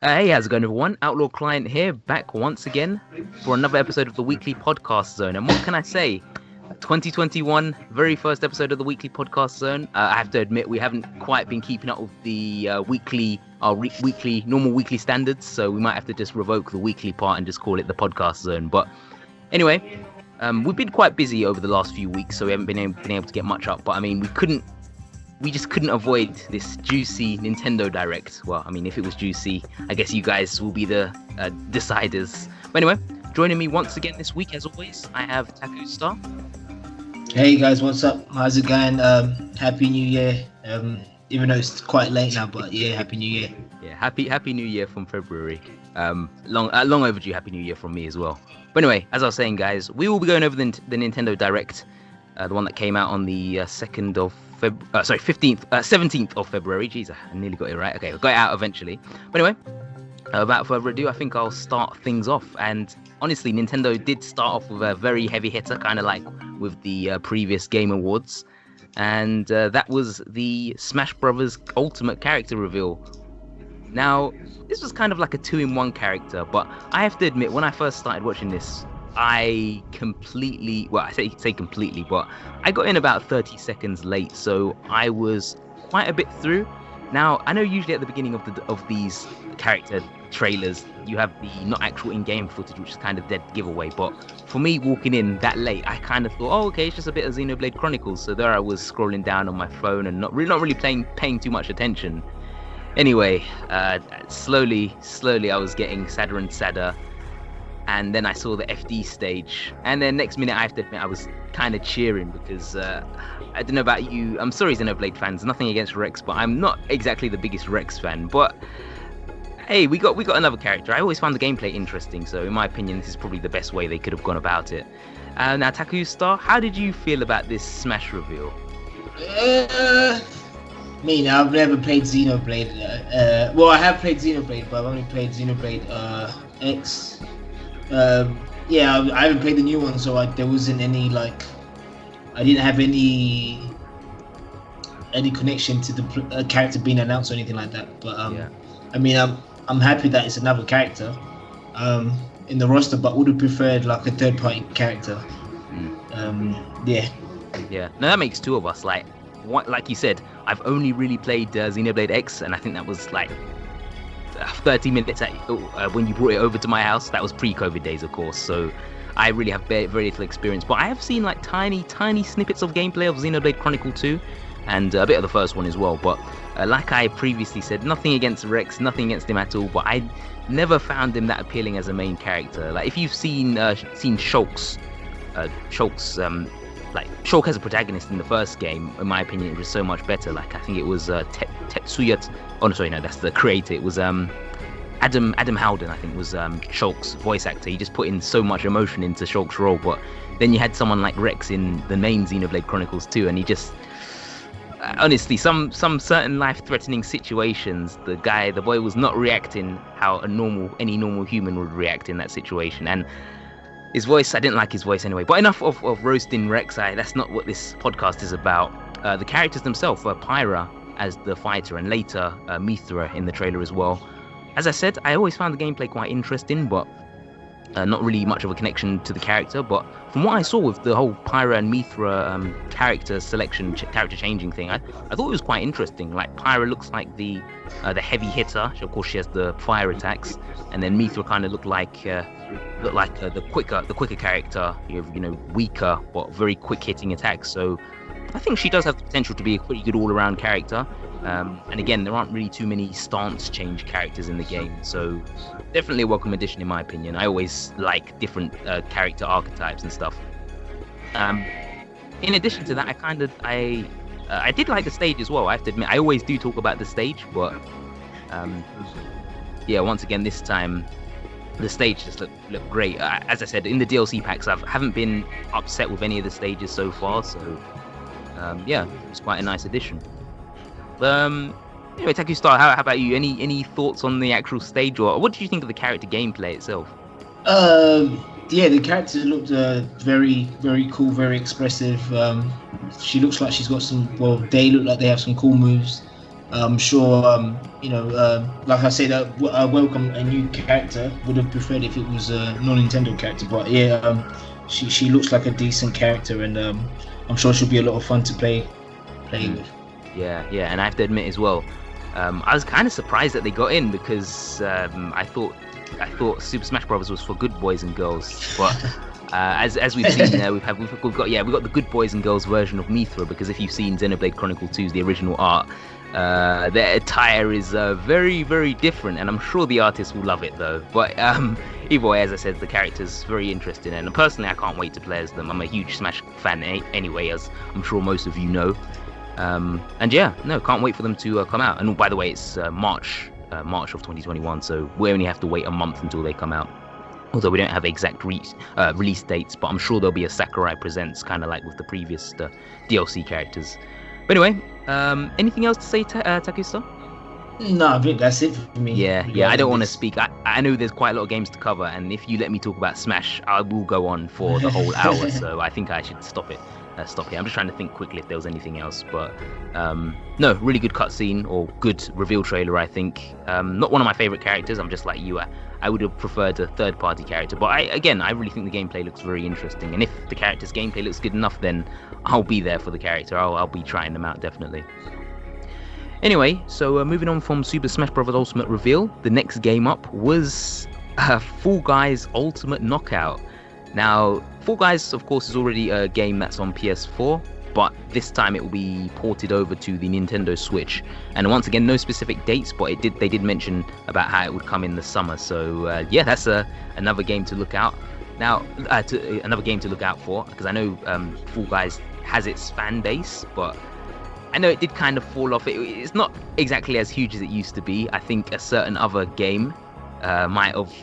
Hey, how's it going, everyone? OutlawClient here, back once again for another episode of the Weekly Podcast Zone. And what can I say? 2021, very first episode of the Weekly Podcast Zone. I have to admit, we haven't quite been keeping up with the normal weekly standards, so we might have to just revoke the weekly part and just call it the Podcast Zone. But anyway, we've been quite busy over the last few weeks, so we haven't been able to get much up. But I mean, we just couldn't avoid this juicy Nintendo Direct. Well, I mean, if it was juicy, I guess you guys will be the deciders. But anyway, joining me once again this week, as always, I have TakuStar. Hey guys, what's up? How's it going? Happy New Year. Even though it's quite late now, but yeah, Happy New Year. Yeah, happy New Year from February. Long overdue Happy New Year from me as well. But anyway, as I was saying, guys, we will be going over the Nintendo Direct, the one that came out on the 17th of February. Jeez, I nearly got it right. Okay, I got it out eventually. But anyway, without further ado, I think I'll start things off. And honestly, Nintendo did start off with a very heavy hitter, kind of like with the previous Game Awards. And that was the Smash Brothers Ultimate character reveal. Now, this was kind of like a 2-in-1 character, but I have to admit, when I first started watching this, I completely, well, I say completely, but I got in about 30 seconds late, so I was quite a bit through. Now, I know usually at the beginning of these character trailers, you have the not actual in-game footage, which is kind of dead giveaway, but for me, walking in that late, I kind of thought, oh, okay, it's just a bit of Xenoblade Chronicles, so there I was scrolling down on my phone and not really paying too much attention. Anyway, slowly, I was getting sadder and sadder. And then I saw the FD stage, and then next minute I have to admit I was kind of cheering because I don't know about you. I'm sorry, Xenoblade fans. Nothing against Rex, but I'm not exactly the biggest Rex fan. But hey, we got another character. I always found the gameplay interesting, so in my opinion, this is probably the best way they could have gone about it. Now, TakuStar, how did you feel about this Smash reveal? I've never played Xenoblade. Well, I have played Xenoblade, but I've only played Xenoblade X. I haven't played the new one, so there wasn't any I didn't have any connection to the character being announced or anything like that. But I mean, I'm happy that it's another character in the roster, but would have preferred like a third-party character. Yeah. No, that makes two of us. Like you said, I've only really played Xenoblade X, and I think that was like 30 minutes when you brought it over to my house. That was pre-COVID days, of course, so I really have very little experience, but I have seen like tiny snippets of gameplay of Xenoblade Chronicle 2 and a bit of the first one as well. But like I previously said, nothing against Rex, nothing against him at all, but I never found him that appealing as a main character. Like if you've seen Shulk's like Shulk as a protagonist in the first game, in my opinion, it was so much better. Like I think it was Tetsuya. Oh no, sorry, no, that's the creator. It was Adam Howden, I think, was Shulk's voice actor. He just put in so much emotion into Shulk's role. But then you had someone like Rex in the main Xenoblade Chronicles 2, and he just honestly, some certain life-threatening situations, the boy was not reacting how any normal human would react in that situation. And his voice, I didn't like his voice anyway. But enough of roasting Rex. That's not what this podcast is about. The characters themselves were Pyra as the fighter, and later Mythra in the trailer as well. As I said, I always found the gameplay quite interesting, but not really much of a connection to the character. But from what I saw with the whole Pyra and Mythra character selection, character changing thing, I thought it was quite interesting. Like Pyra looks like the heavy hitter. Of course, she has the fire attacks, and then Mythra kind of looked like the quicker character. You know, weaker but very quick hitting attacks. So I think she does have the potential to be a pretty good all-around character. And again, there aren't really too many stance change characters in the game, so definitely a welcome addition in my opinion. I always like different character archetypes and stuff. In addition to that, I did like the stage as well. I have to admit, I always do talk about the stage, but once again this time the stage just looked great. As I said, in the DLC packs, I haven't been upset with any of the stages so far, so it's quite a nice addition. Anyway, TakuStar, how about you? Any thoughts on the actual stage, or what did you think of the character gameplay itself? The character looked very, very cool, very expressive. She looks like she's got they look like they have some cool moves. I'm sure, like I said, I welcome a new character. Would have preferred if it was a non-Nintendo character, but yeah, she looks like a decent character, and I'm sure she'll be a lot of fun to play with. Yeah, and I have to admit as well, I was kind of surprised that they got in because I thought Super Smash Bros was for good boys and girls, but as we've seen there, we've got the good boys and girls version of Mythra, because if you've seen Xenoblade Chronicle 2's the original art, their attire is very, very different, and I'm sure the artists will love it though. But either way, as I said, the character's very interesting, and personally I can't wait to play as them. I'm a huge Smash fan anyway, as I'm sure most of you know. And yeah, no, can't wait for them to come out. And by the way, it's March of 2021, so we only have to wait a month until they come out. Although we don't have exact release dates, but I'm sure there'll be a Sakurai Presents, kind of like with the previous DLC characters. But anyway, anything else to say, TakuStar? No, I think that's it for me. Yeah, I don't want to speak. I know there's quite a lot of games to cover, and if you let me talk about Smash, I will go on for the whole hour, so I think I should stop here. I'm just trying to think quickly if there was anything else, but no, really good cutscene or good reveal trailer, I think. Not one of my favorite characters. I'm just like you. I would have preferred a third-party character, but I really think the gameplay looks very interesting, and if the character's gameplay looks good enough, then I'll be there for the character. I'll be trying them out, definitely. Anyway, so moving on from Super Smash Bros. Ultimate reveal, the next game up was Fall Guys Ultimate Knockout. Now, Fall Guys, of course, is already a game that's on PS4, but this time it will be ported over to the Nintendo Switch. And once again, no specific dates, but they did mention about how it would come in the summer. So yeah, that's another game to look out. Now, another game to look out for, because I know Fall Guys has its fan base, but I know it did kind of fall off. It's not exactly as huge as it used to be. I think a certain other game might have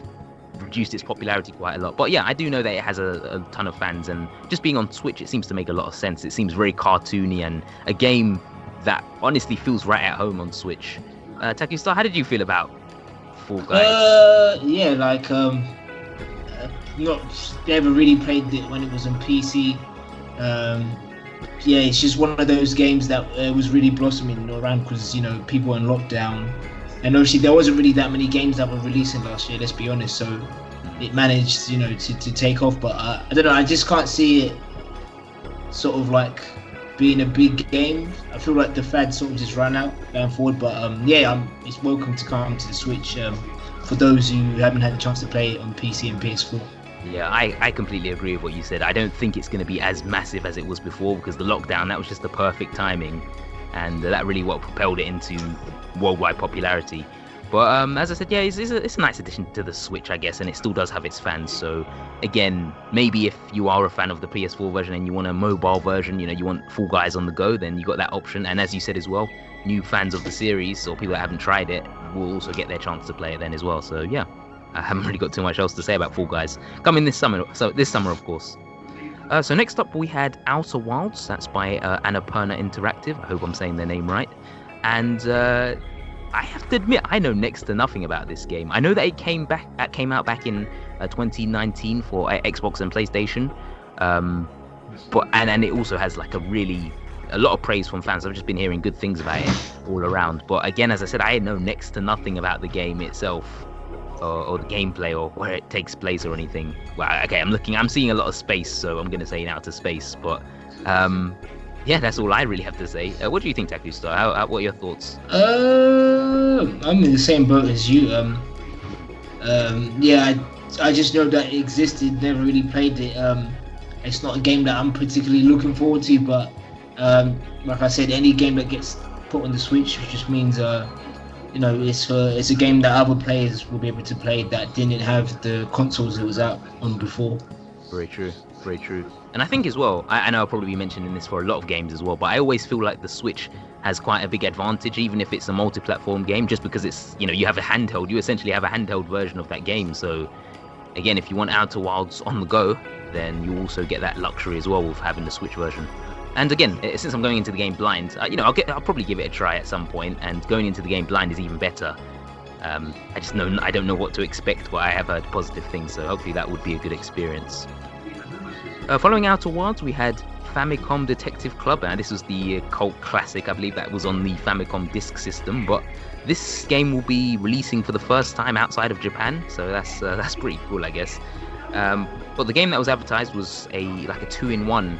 reduced its popularity quite a lot, but yeah, I do know that it has a ton of fans, and just being on Switch, it seems to make a lot of sense. It seems very cartoony and a game that honestly feels right at home on Switch. TakuStar, how did you feel about Fall Guys? Yeah, like not never really played it when it was on PC. Yeah, it's just one of those games that was really blossoming around because people were in lockdown. And obviously there wasn't really that many games that were releasing last year, let's be honest, so it managed, to take off, but I don't know, I just can't see it sort of like being a big game. I feel like the fad sort of just ran out going forward, but yeah, it's welcome to come to the Switch for those who haven't had a chance to play it on PC and PS4. Yeah, I completely agree with what you said. I don't think it's going to be as massive as it was before, because the lockdown, that was just the perfect timing, and that really what propelled it into worldwide popularity. But as I said, yeah, it's a nice addition to the Switch, I guess, and it still does have its fans. So again, maybe if you are a fan of the PS4 version and you want a mobile version, you want Fall Guys on the go, then you got that option. And as you said as well, new fans of the series or people that haven't tried it will also get their chance to play it then as well. So yeah, I haven't really got too much else to say about Fall Guys coming this summer. So this summer, of course. So next up we had Outer Wilds. That's by Annapurna Interactive. I hope I'm saying their name right. And I have to admit, I know next to nothing about this game. I know that it came out back in 2019 for Xbox and PlayStation, but it also has like a lot of praise from fans. I've just been hearing good things about it all around. But again, as I said, I know next to nothing about the game itself, or the gameplay, or where it takes place or anything. Well, okay, I'm seeing a lot of space, so I'm going to say in outer space, but yeah, that's all I really have to say. What do you think, TakuStar? What are your thoughts? I'm in the same boat as you. Yeah, I just know that it existed, never really played it. It's not a game that I'm particularly looking forward to, but like I said, any game that gets put on the Switch, which just means it's a game that other players will be able to play that didn't have the consoles it was out on before. Very true. And I think as well, I know I'll probably be mentioning this for a lot of games as well, but I always feel like the Switch has quite a big advantage, even if it's a multi-platform game, just because it's, you have a handheld, you essentially have a handheld version of that game. So again, if you want Outer Wilds on the go, then you also get that luxury as well with having the Switch version. And again, since I'm going into the game blind, I'll probably give it a try at some point, and going into the game blind is even better. I don't know what to expect, but I have heard positive things, so hopefully that would be a good experience. Following Outer Wilds, we had Famicom Detective Club. And this was the cult classic. I believe that was on the Famicom disk system. But this game will be releasing for the first time outside of Japan, so that's pretty cool, I guess. But the game that was advertised was a 2-in-1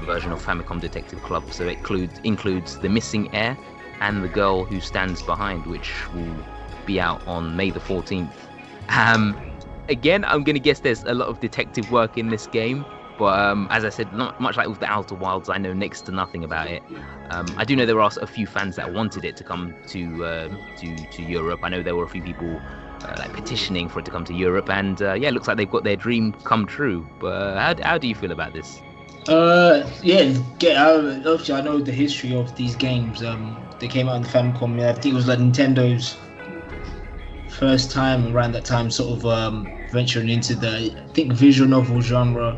version of Famicom Detective Club. So it includes the missing heir and the girl who stands behind, which will be out on May the 14th. Again, I'm gonna guess there's a lot of detective work in this game, but as I said, not much like with the Outer Wilds, I know next to nothing about it. I do know there are a few fans that wanted it to come to Europe. I know there were a few people petitioning for it to come to Europe, and it looks like they've got their dream come true. But how do you feel about this? Obviously I know the history of these games. They came out on the Famicom. I think it was like Nintendo's first time around that time, sort of venturing into the visual novel genre.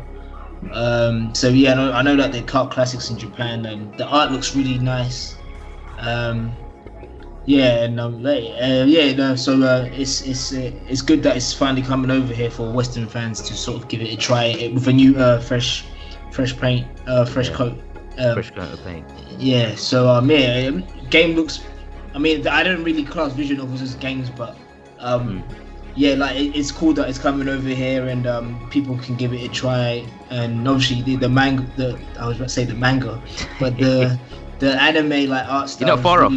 I know that they're cult classics in Japan, and the art looks really nice. It's good that it's finally coming over here for Western fans to sort of give it a try with a new fresh paint, fresh coat. Fresh coat of paint. Yeah. So game looks. I mean, I don't really class visual novels as games, but it's cool that it's coming over here and people can give it a try. And obviously the manga, I was about to say the manga, but the anime art style. You're not far off.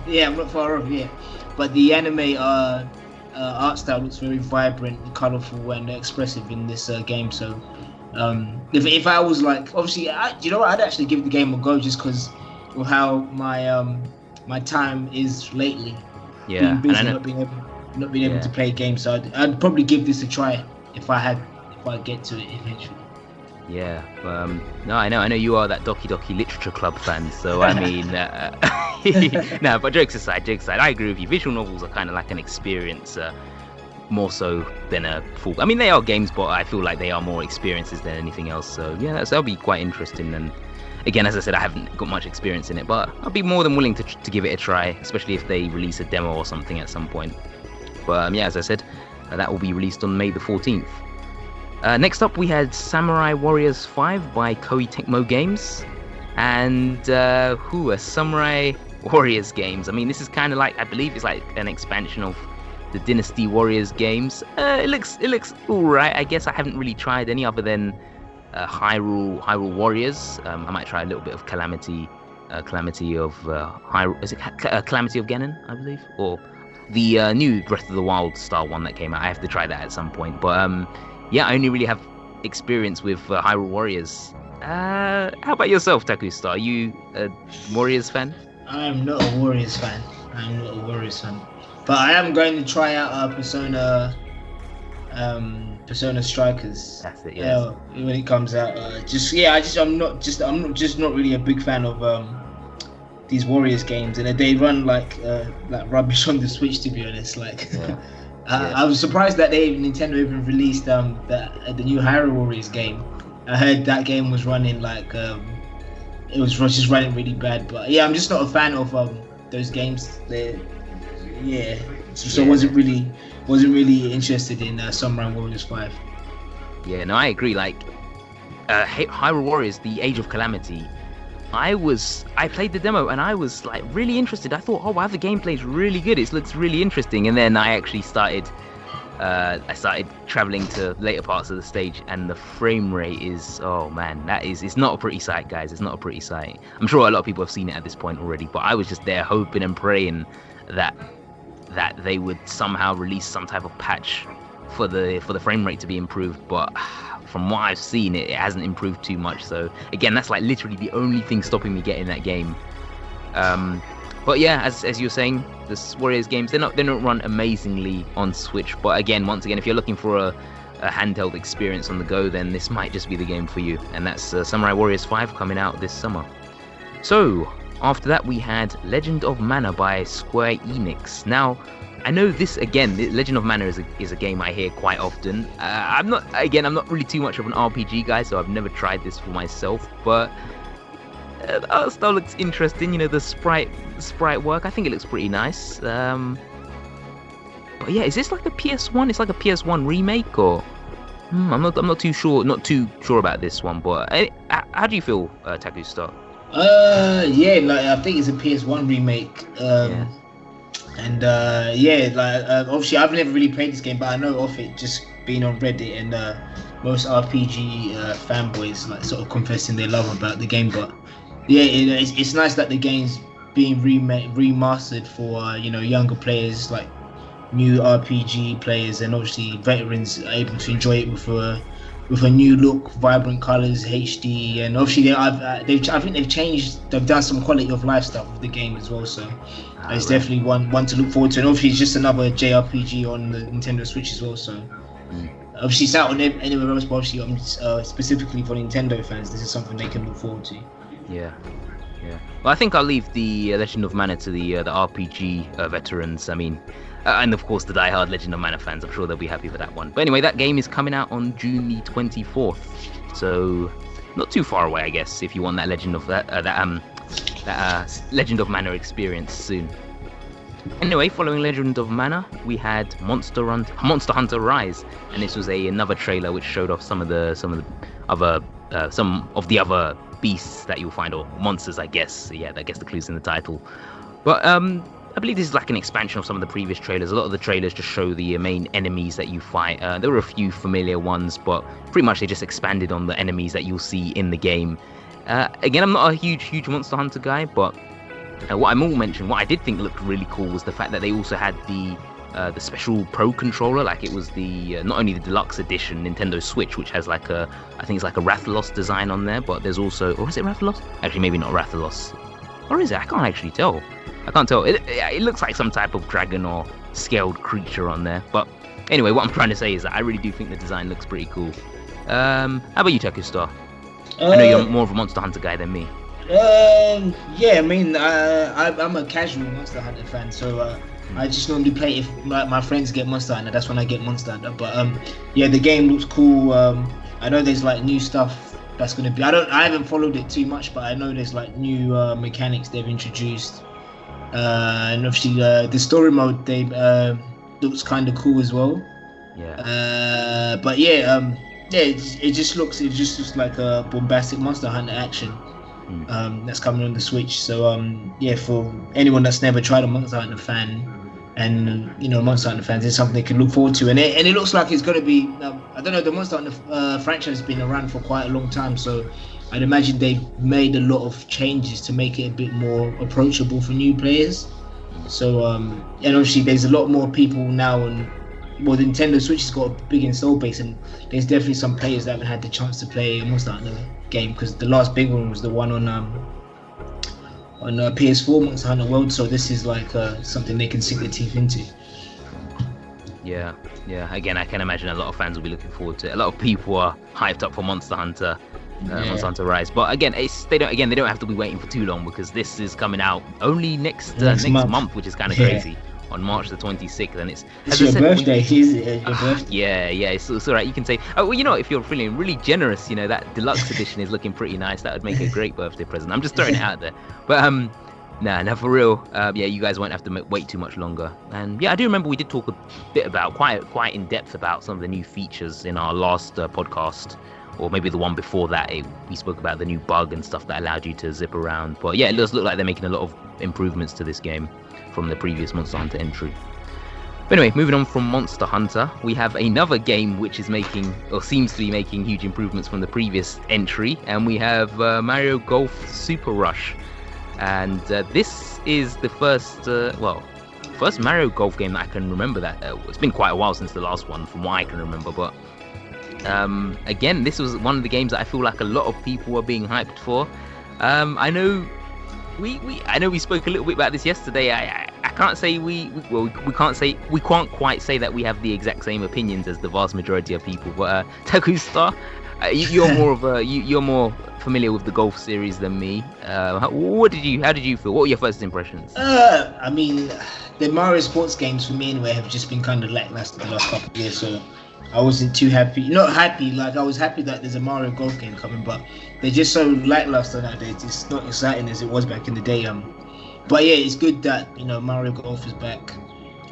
Yeah, I'm not far off. Yeah, but the anime art style looks very vibrant, colourful, and expressive in this game. So if I was obviously, I'd actually give the game a go just because of how my time is lately. Yeah, being busy, not being able to play games, so I'd probably give this a try if I get to it eventually. Yeah, no, I know you are that Doki Doki Literature Club fan, so I mean, no, but jokes aside, I agree with you. Visual novels are kind of like an experience, more so than a full. I mean, they are games, but I feel like they are more experiences than anything else. So yeah, that'll be quite interesting. And again, as I said, I haven't got much experience in it, but I'll be more than willing to give it a try, especially if they release a demo or something at some point. But as I said, that will be released on May the 14th. Next up, we had Samurai Warriors 5 by Koei Tecmo Games, and Samurai Warriors games. I mean, this is kind of I believe it's like an expansion of the Dynasty Warriors games. It looks all right. I guess I haven't really tried any other than Hyrule Warriors. I might try a little bit of Calamity of Hyrule. Is it Calamity of Ganon, I believe, or the new Breath of the Wild style one that came out. I have to try that at some point. But I only really have experience with Hyrule Warriors. How about yourself, TakuStar? Are you a Warriors fan? I'm not a Warriors fan. But I am going to try out Persona Strikers. That's it, yeah. When it comes out, I'm not really a big fan of these Warriors games, and they run like rubbish on the Switch, to be honest. I was surprised that Nintendo even released the new Hyrule Warriors game. I heard that game was running it was just running really bad. But I'm just not a fan of those games. Wasn't really interested in Samurai Warriors 5. Yeah, no, I agree. Hyrule Warriors: The Age of Calamity. I played the demo and I was really interested. I thought, oh wow, the gameplay's really good. It looks really interesting. And then I actually started traveling to later parts of the stage, and the frame rate is, oh man, it's not a pretty sight, guys. It's not a pretty sight. I'm sure a lot of people have seen it at this point already, but I was just there hoping and praying that they would somehow release some type of patch for the frame rate to be improved. But from what I've seen, it hasn't improved too much. So again, that's literally the only thing stopping me getting that game. But as you were saying, the Warriors games, they don't run amazingly on Switch. But once again, if you're looking for a handheld experience on the go, then this might just be the game for you. And that's Samurai Warriors 5 coming out this summer. So after that, we had Legend of Mana by Square Enix. Now, I know this again. Legend of Mana is a game I hear quite often. I'm not really too much of an RPG guy, so I've never tried this for myself. But the art style looks interesting. The sprite work. I think it looks pretty nice. But is this like a PS1? It's like a PS1 remake, or I'm not too sure. Not too sure about this one. But how do you feel, TakuStar? Yeah, like I think it's a PS1 remake. And obviously I've never really played this game, but I know of it just being on Reddit and most RPG fanboys like sort of confessing their love about the game. But yeah, it's nice that the game's being remastered for younger players, like new RPG players, and obviously veterans are able to enjoy it with a new look, vibrant colors, HD, and obviously I think they've done some quality of life stuff with the game as well. So it's definitely one to look forward to, and obviously it's just another JRPG on the Nintendo Switch as well. So obviously it's out on anywhere else, but obviously specifically for Nintendo fans, this is something they can look forward to. Yeah. Well, I think I'll leave the Legend of Mana to the RPG veterans. I mean, and of course the die-hard Legend of Mana fans. I'm sure they'll be happy for that one. But anyway, that game is coming out on June the 24th, so not too far away, I guess. If you want that Legend of Legend of Mana experience soon. Anyway, following Legend of Mana, we had Monster Hunter Rise, and this was another trailer which showed off some of the other beasts that you'll find, or monsters, I guess. Yeah, I guess the clue's in the title. But I believe this is like an expansion of some of the previous trailers. A lot of the trailers just show the main enemies that you fight. There were a few familiar ones, but pretty much they just expanded on the enemies that you'll see in the game. Again, I'm not a huge Monster Hunter guy, but what I did think looked really cool was the fact that they also had the special Pro controller. Like it was the not only the deluxe edition Nintendo Switch, which has I think it's like a Rathalos design on there, but there's also, or is it Rathalos? Actually, maybe not Rathalos. Or is it? I can't actually tell. It looks like some type of dragon or scaled creature on there. But anyway, what I'm trying to say is that I really do think the design looks pretty cool. How about you, TakuStar? I know you're more of a Monster Hunter guy than me. Yeah, I mean, I'm a casual Monster Hunter fan, so I just normally play if my friends get Monster Hunter. That's when I get Monster Hunter. But yeah, the game looks cool. I know there's like new stuff that's gonna be. I haven't followed it too much, but I know there's like new mechanics they've introduced, and obviously the story mode they looks kind of cool as well. Yeah. But yeah, it just looks like a bombastic Monster Hunter action. That's coming on the Switch. So yeah, for anyone that's never tried a Monster Hunter fan, and Monster Hunter fans, it's something they can look forward to. And it looks like it's going to be. I don't know. The Monster Hunter franchise has been around for quite a long time, so I'd imagine they've made a lot of changes to make it a bit more approachable for new players. So and obviously there's a lot more people now, and well, the Nintendo Switch has got a big install base, and there's definitely some players that haven't had the chance to play a Monster Hunter game, because the last big one was the one on PS4, Monster Hunter World. So this is like something they can sink their teeth into. Yeah. Again, I can imagine a lot of fans will be looking forward to it. A lot of people are hyped up for Monster Hunter, Monster Hunter Rise. But again, they don't have to be waiting for too long, because this is coming out only next month, which is kind of crazy. On March the 26th, and it's your birthday. Is it your birthday? Yeah, it's all right. You can say, oh, well, if you're feeling really generous, that deluxe edition is looking pretty nice. That would make a great birthday present. I'm just throwing it out there. But nah, for real. Yeah, you guys won't have to wait too much longer. And yeah, I do remember we did talk a bit about quite in depth about some of the new features in our last podcast, or maybe the one before that. We spoke about the new bug and stuff that allowed you to zip around. But yeah, it does look like they're making a lot of improvements to this game from the previous Monster Hunter entry. But anyway, moving on from Monster Hunter, we have another game which is making, or seems to be making, huge improvements from the previous entry, and we have Mario Golf Super Rush. And this is the first Mario Golf game that I can remember. That it's been quite a while since the last one, from what I can remember. But again, this was one of the games that I feel like a lot of people were being hyped for. I know we spoke a little bit about this yesterday. I can't say we can't quite say that we have the exact same opinions as the vast majority of people. But TakuStar, you're more familiar with the golf series than me. How did you feel? What were your first impressions? I mean, the Mario sports games for me anyway have just been kind of lackluster the last couple of years. So I wasn't too happy. Not happy, like I was happy that there's a Mario Golf game coming, but they're just so lackluster nowadays. It's not exciting as it was back in the day. But yeah, it's good that Mario Golf is back.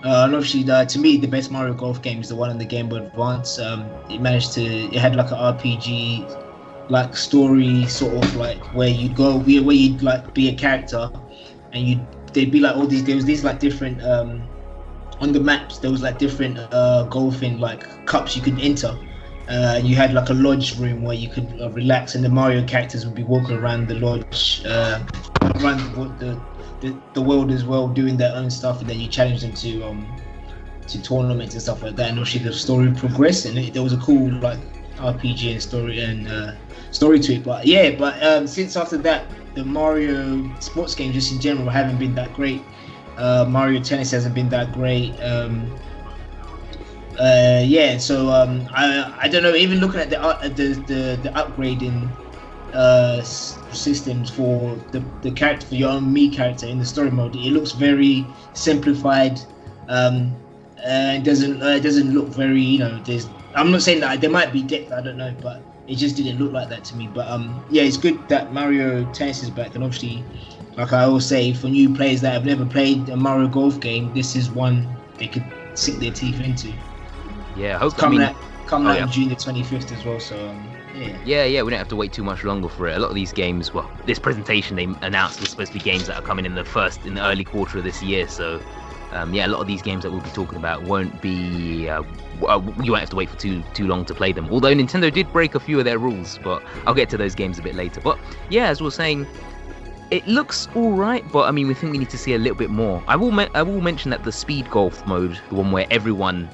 And obviously, to me, the best Mario Golf game is the one on the Game Boy Advance. It had like an RPG like story sort of like where you'd go, where you'd like be a character, and there'd be like all these, there was these like different on the maps, there was like different golfing like cups you could enter. You had like a lodge room where you could relax, and the Mario characters would be walking around the lodge, around the world as well, doing their own stuff, and then you challenge them to tournaments and stuff like that. And obviously the story progressed, and there was a cool like RPG and story to it. But since after that, the Mario sports games just in general haven't been that great. Mario Tennis hasn't been that great. I don't know. Even looking at the upgrading systems for the character, for your own Mii character in the story mode, it looks very simplified. It doesn't look very, I'm not saying that there might be depth, I don't know, but it just didn't look like that to me. But it's good that Mario Tennis is back, and obviously, like I always say, for new players that have never played a Mario Golf game, this is one they could sink their teeth into. Yeah, coming out on June the 25th as well. So we don't have to wait too much longer for it. A lot of these games, well, this presentation they announced was supposed to be games that are coming in the early quarter of this year. So a lot of these games that we'll be talking about won't be. You won't have to wait for too long to play them. Although Nintendo did break a few of their rules, but I'll get to those games a bit later. But yeah, as we were saying, it looks all right, but I mean, we think we need to see a little bit more. I will mention that the speed golf mode, the one where everyone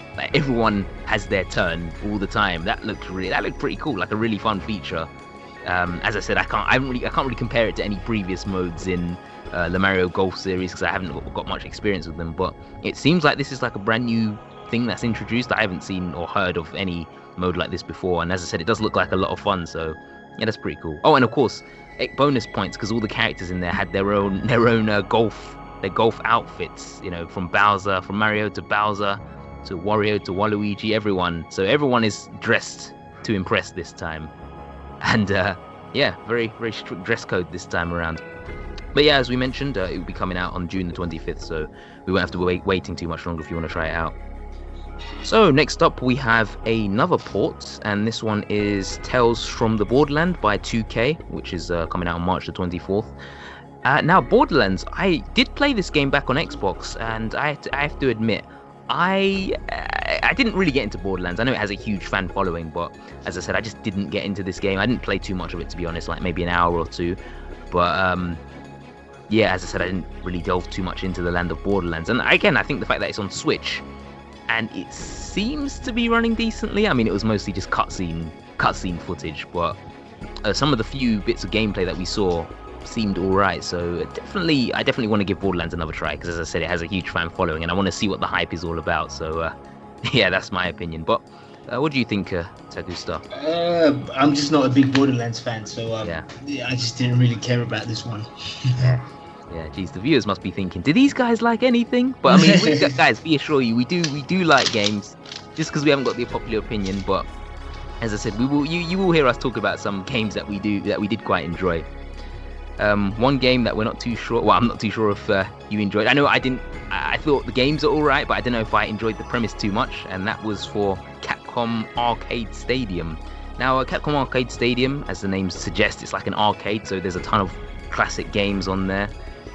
has their turn all the time, that looked pretty cool, like a really fun feature. As I said, I can't really compare it to any previous modes in the Mario Golf series because I haven't got much experience with them. But it seems like this is like a brand new thing that's introduced. I haven't seen or heard of any mode like this before, and as I said, it does look like a lot of fun. So yeah, that's pretty cool. Oh, and of course, bonus points because all the characters in there had their own golf outfits. From Mario to Bowser to Wario to Waluigi, everyone. So everyone is dressed to impress this time, and very very strict dress code this time around. But yeah, as we mentioned, it will be coming out on June the 25th, so we won't have to be waiting too much longer if you want to try it out. So next up we have another port, and this one is Tales from the Borderland by 2K, which is coming out on March the 24th. Now Borderlands, I did play this game back on Xbox, and I have to admit, I didn't really get into Borderlands. I know it has a huge fan following, but as I said, I just didn't get into this game. I didn't play too much of it, to be honest, like maybe an hour or two. But as I said, I didn't really delve too much into the land of Borderlands. And again, I think the fact that it's on Switch and it seems to be running decently. I mean, it was mostly just cutscene footage, but some of the few bits of gameplay that we saw seemed alright. So I definitely want to give Borderlands another try because, as I said, it has a huge fan following, and I want to see what the hype is all about. So that's my opinion. But what do you think, TakuStar? I'm just not a big Borderlands fan, so I just didn't really care about this one. Yeah, geez, the viewers must be thinking, do these guys like anything? But I mean, guys, we assure you, we do like games, just because we haven't got the popular opinion. But as I said, you will hear us talk about some games that we did quite enjoy. One game that we're not too sure. Well, I'm not too sure if you enjoyed. I know I didn't. I thought the games are all right, but I don't know if I enjoyed the premise too much. And that was for Capcom Arcade Stadium. Now, Capcom Arcade Stadium, as the name suggests, it's like an arcade, so there's a ton of classic games on there.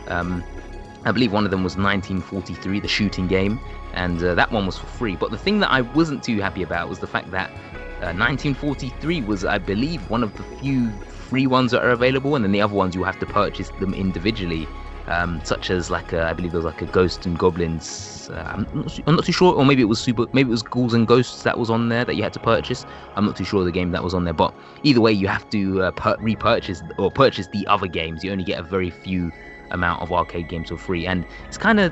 I believe one of them was 1943, the shooting game, and that one was for free. But the thing that I wasn't too happy about was the fact that 1943 was, I believe, one of the few free ones that are available, and then the other ones you have to purchase them individually, such as like I believe there was like a Ghosts and Goblins. I'm not too sure, or maybe it was Ghouls and Ghosts that was on there that you had to purchase. I'm not too sure of the game that was on there, but either way, you have to repurchase or purchase the other games. You only get a very few amount of arcade games for free, and it's kind of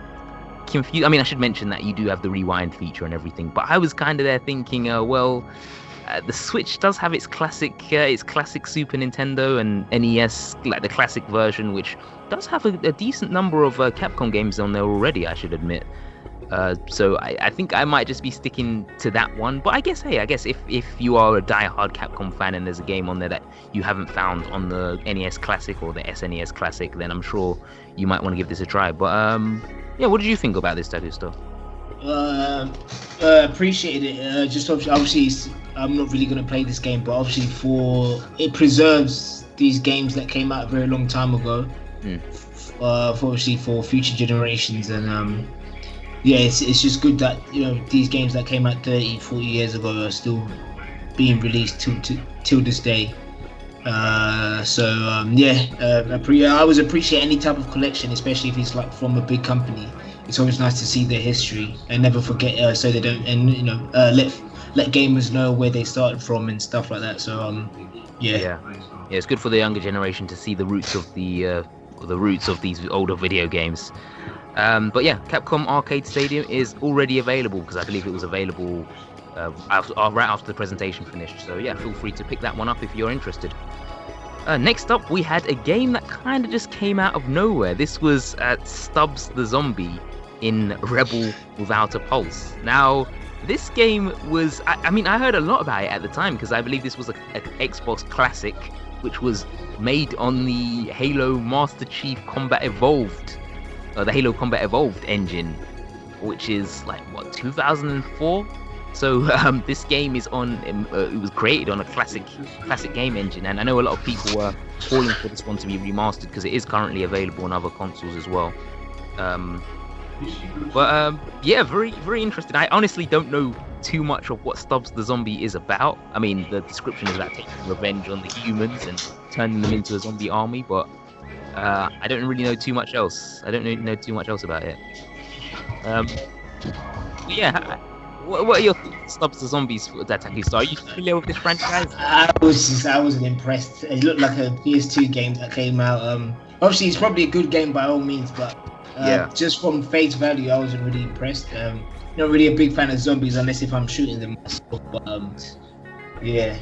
confused. I mean, I should mention that you do have the rewind feature and everything, but I was kind of there thinking, the Switch does have its classic Super Nintendo and NES, like the classic version, which does have a decent number of Capcom games on there already, I should admit. So I think I might just be sticking to that one. But I guess if you are a die-hard Capcom fan and there's a game on there that you haven't found on the NES Classic or the SNES Classic, then I'm sure you might want to give this a try. But what did you think about this, TakuStar? Appreciate it. Just obviously, I'm not really gonna play this game, but obviously it preserves these games that came out a very long time ago. For future generations, and yeah, it's just good that these games that came out 30, 40 years ago are still being released till this day. I always appreciate any type of collection, especially if it's like from a big company. It's always nice to see their history and never forget, so they don't, and let gamers know where they started from and stuff like that. So yeah, it's good for the younger generation to see the roots of these older video games. But yeah, Capcom Arcade Stadium is already available, because I believe it was available right after the presentation finished. So yeah, feel free to pick that one up if you're interested. Next up, we had a game that kind of just came out of nowhere. This was Stubbs the Zombie in Rebel Without a Pulse. Now, this game was, I heard a lot about it at the time, because I believe this was an Xbox classic, which was made on the Halo Master Chief Combat Evolved, the Halo Combat Evolved engine, which is 2004? So this game is on. It was created on a classic game engine, and I know a lot of people were calling for this one to be remastered, because it is currently available on other consoles as well. Yeah, very very interesting. I honestly don't know too much of what Stubbs the Zombie is about. I mean, the description is about taking revenge on the humans and turning them into a zombie army, but I don't really know too much else. I don't know too much else about it. Yeah. What are your Stubbs the Zombies for that TakuStar? Are you familiar with this franchise? I wasn't impressed. It looked like a PS2 game that came out. Obviously, it's probably a good game by all means, but just from face value, I wasn't really impressed. Not really a big fan of zombies unless if I'm shooting them myself. But yeah.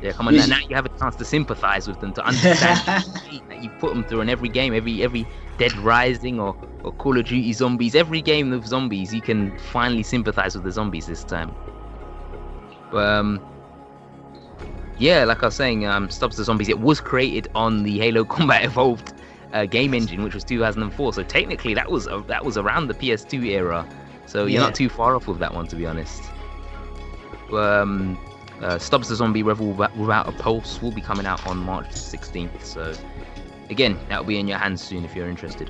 Yeah, come on, now you have a chance to sympathise with them, to understand the pain that you put them through in every game, every Dead Rising or Call of Duty Zombies, every game of zombies, you can finally sympathise with the zombies this time. But yeah, like I was saying, Stubbs the Zombies, it was created on the Halo Combat Evolved game engine, which was 2004. So technically, that was around the PS2 era. So you're not too far off with that one, to be honest. Stubbs the Zombie Rebel Without a Pulse will be coming out on March 16th, so again, that'll be in your hands soon if you're interested.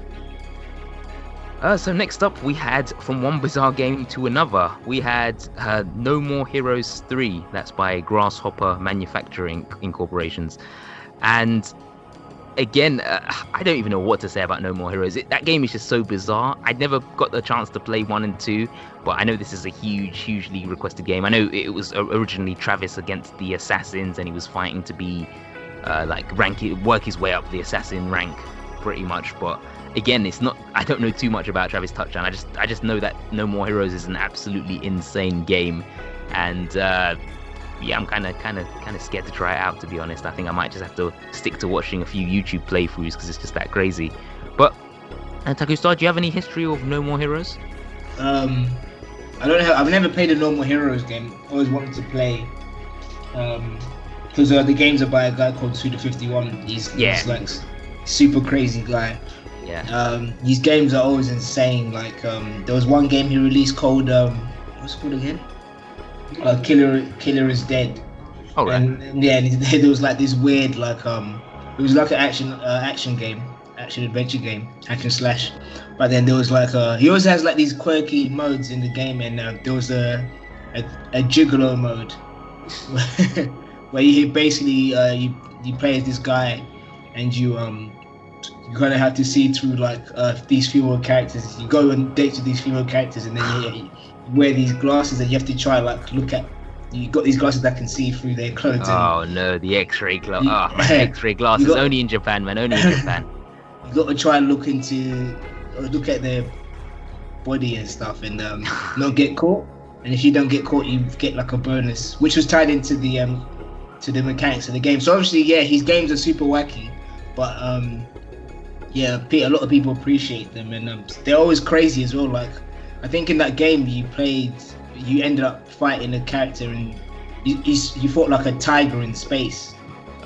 So next up, we had, from one bizarre game to another, we had No More Heroes 3, that's by Grasshopper Manufacturing Incorporations, and again, I don't even know what to say about No More Heroes. That game is just so bizarre. I never got the chance to play 1 and 2, but I know this is a hugely requested game. I know it was originally Travis against the Assassins, and he was fighting to be work his way up the Assassin rank, pretty much. But again, it's not. I don't know too much about Travis Touchdown. I just know that No More Heroes is an absolutely insane game, and yeah, I'm kind of scared to try it out, to be honest. I think I might just have to stick to watching a few YouTube playthroughs, because it's just that crazy. But TakuStar, do you have any history of No More Heroes? I don't have. I've never played a No More Heroes game. Always wanted to play, because the games are by a guy called Suda51. He's like super crazy guy. Yeah. These games are always insane. Like there was one game he released called what's it called again? Killer is Dead. Oh, right. And there was like this weird it was like an action game, action adventure game, action slash. But then there was he always has like these quirky modes in the game, and there was a gigolo mode where you basically you play as this guy, and you kind of have to see through these female characters. You go on dates with these female characters, and then you wear these glasses, and you have to try look at. You got these glasses that can see through their clothes. Oh no, the X-ray glasses! Oh, man, X-ray glasses only in Japan, man. Only in Japan. You got to try and look at their body and stuff, and not get caught. And if you don't get caught, you get like a bonus, which was tied into the mechanics of the game. So obviously, his games are super wacky, but a lot of people appreciate them, and they're always crazy as well. Like, I think in that game you ended up fighting a character, and you fought like a tiger in space.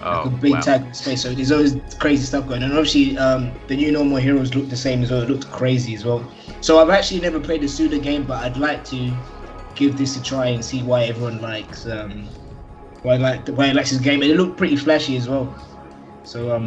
like a Oh, big wow. tag space. So there's always crazy stuff going on. And obviously, the new No More Heroes look the same as well. It looked crazy as well. So I've actually never played the Suda game, but I'd like to give this a try and see why everyone likes why it likes this game. And it looked pretty flashy as well. So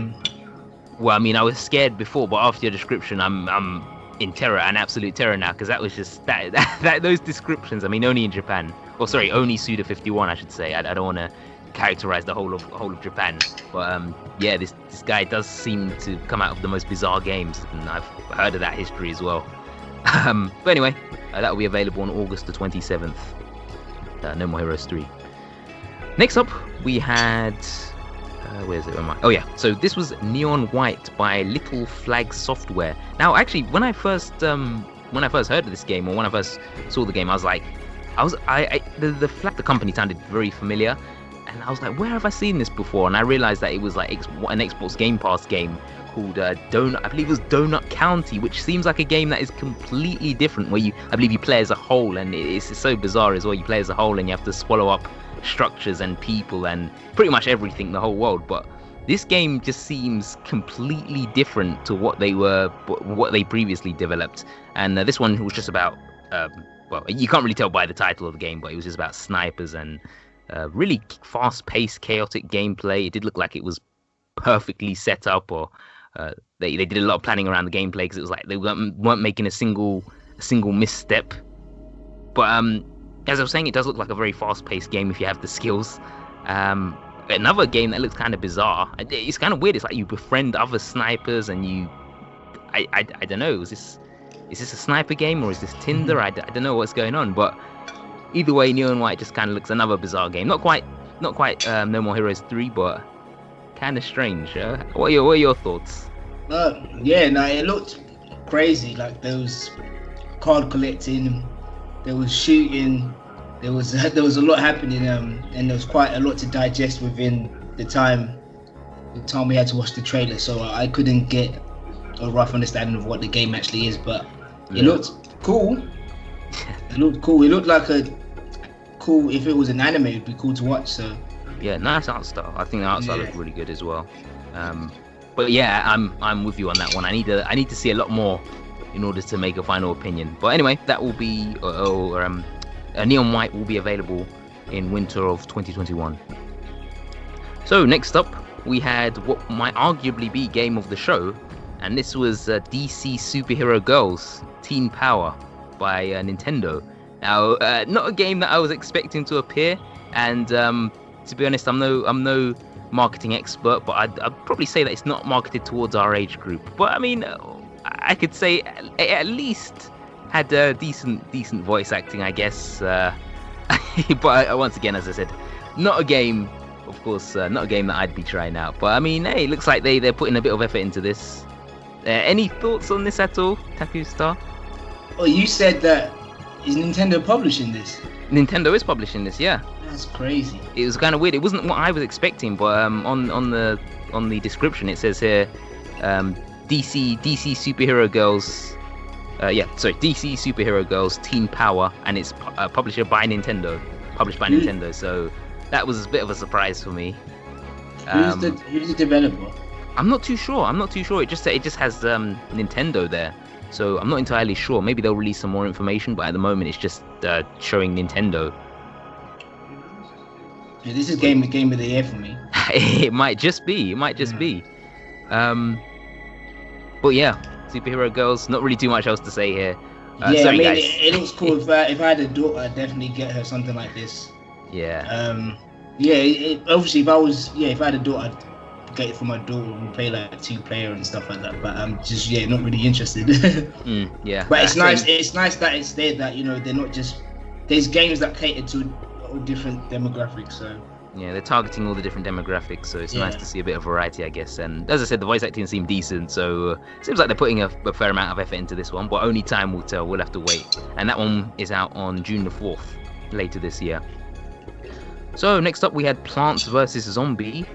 Well, I mean, I was scared before, but after your description, I'm in terror and absolute terror now, because that was just that those descriptions. I mean, only in Japan. Or sorry, only Suda 51, I should say. I don't want to characterize the whole of Japan, but yeah, this guy does seem to come out of the most bizarre games, and I've heard of that history as well. But anyway, that will be available on August the 27th. No More Heroes 3. Next up, we had where is it? Where am I? Oh yeah, so this was Neon White by Little Flag Software. Now, actually, when I first heard of this game, or when I first saw the game, I was like, the company sounded very familiar. And I was like, where have I seen this before? And I realized that it was like an Xbox Game Pass game called I believe it was Donut County, which seems like a game that is completely different, where I believe you play as a whole, and it's so bizarre as well. You play as a whole and you have to swallow up structures and people and pretty much everything in the whole world. But this game just seems completely different to what they previously developed. And this one was just about, well, you can't really tell by the title of the game, but it was just about snipers and really fast-paced, chaotic gameplay. It did look like it was perfectly set up, or they did a lot of planning around the gameplay, because it was like they weren't making a single misstep. But as I was saying, it does look like a very fast-paced game if you have the skills. Another game that looks kind of bizarre. It's kind of weird. It's like you befriend other snipers, and I don't know. Is this a sniper game, or is this Tinder? I don't know what's going on, but either way, Neon White just kind of looks another bizarre game. Not quite No More Heroes 3, but kind of strange. What are your thoughts? Yeah, no, it looked crazy. Like there was card collecting, there was shooting, there was a lot happening, and there was quite a lot to digest within the time we had to watch the trailer. So I couldn't get a rough understanding of what the game actually is, but it looked cool. It looked cool. It looked like cool. If it was an anime, it'd be cool to watch. So yeah, nice art style. I think the art style looked really good as well. But yeah, I'm with you on that one. I need to see a lot more in order to make a final opinion. But anyway, that will be Neon White will be available in winter of 2021. So next up, we had what might arguably be game of the show, and this was DC Superhero Girls Teen Power by Nintendo. Now, not a game that I was expecting to appear, and to be honest, I'm no marketing expert, but I'd probably say that it's not marketed towards our age group. But I mean, I could say it at least had decent voice acting, I guess. But once again, as I said, not a game, of course, not a game that I'd be trying out. But I mean, hey, it looks like they're putting a bit of effort into this. Any thoughts on this at all, TakuStar? Oh, you said that is Nintendo publishing this? Nintendo is publishing this, yeah. That's crazy. It was kind of weird. It wasn't what I was expecting, but on the description it says here, DC Superhero Girls. DC Superhero Girls Teen Power, and it's published by Nintendo. So that was a bit of a surprise for me. Who's the developer? I'm not too sure. It just has Nintendo there, so I'm not entirely sure. Maybe they'll release some more information, but at the moment it's just showing Nintendo. Yeah, this is game of the year for me. It might just be. But yeah, Superhero Girls. Not really too much else to say here. Yeah, sorry, I mean, guys. it looks cool. If I had a daughter, I'd definitely get her something like this. Yeah. Obviously, if I had a daughter, I'd get it for my daughter and play like 2-player and stuff like that. But I'm just not really interested. Yeah. But it's nice. It's nice that it's there. That they're not just. There's games that cater to all different demographics. So. Yeah, they're targeting all the different demographics, so it's nice to see a bit of variety, I guess. And as I said, the voice acting seemed decent, so it seems like they're putting a fair amount of effort into this one, but only time will tell. We'll have to wait. And that one is out on June the 4th, later this year. So next up we had Plants vs. Zombie,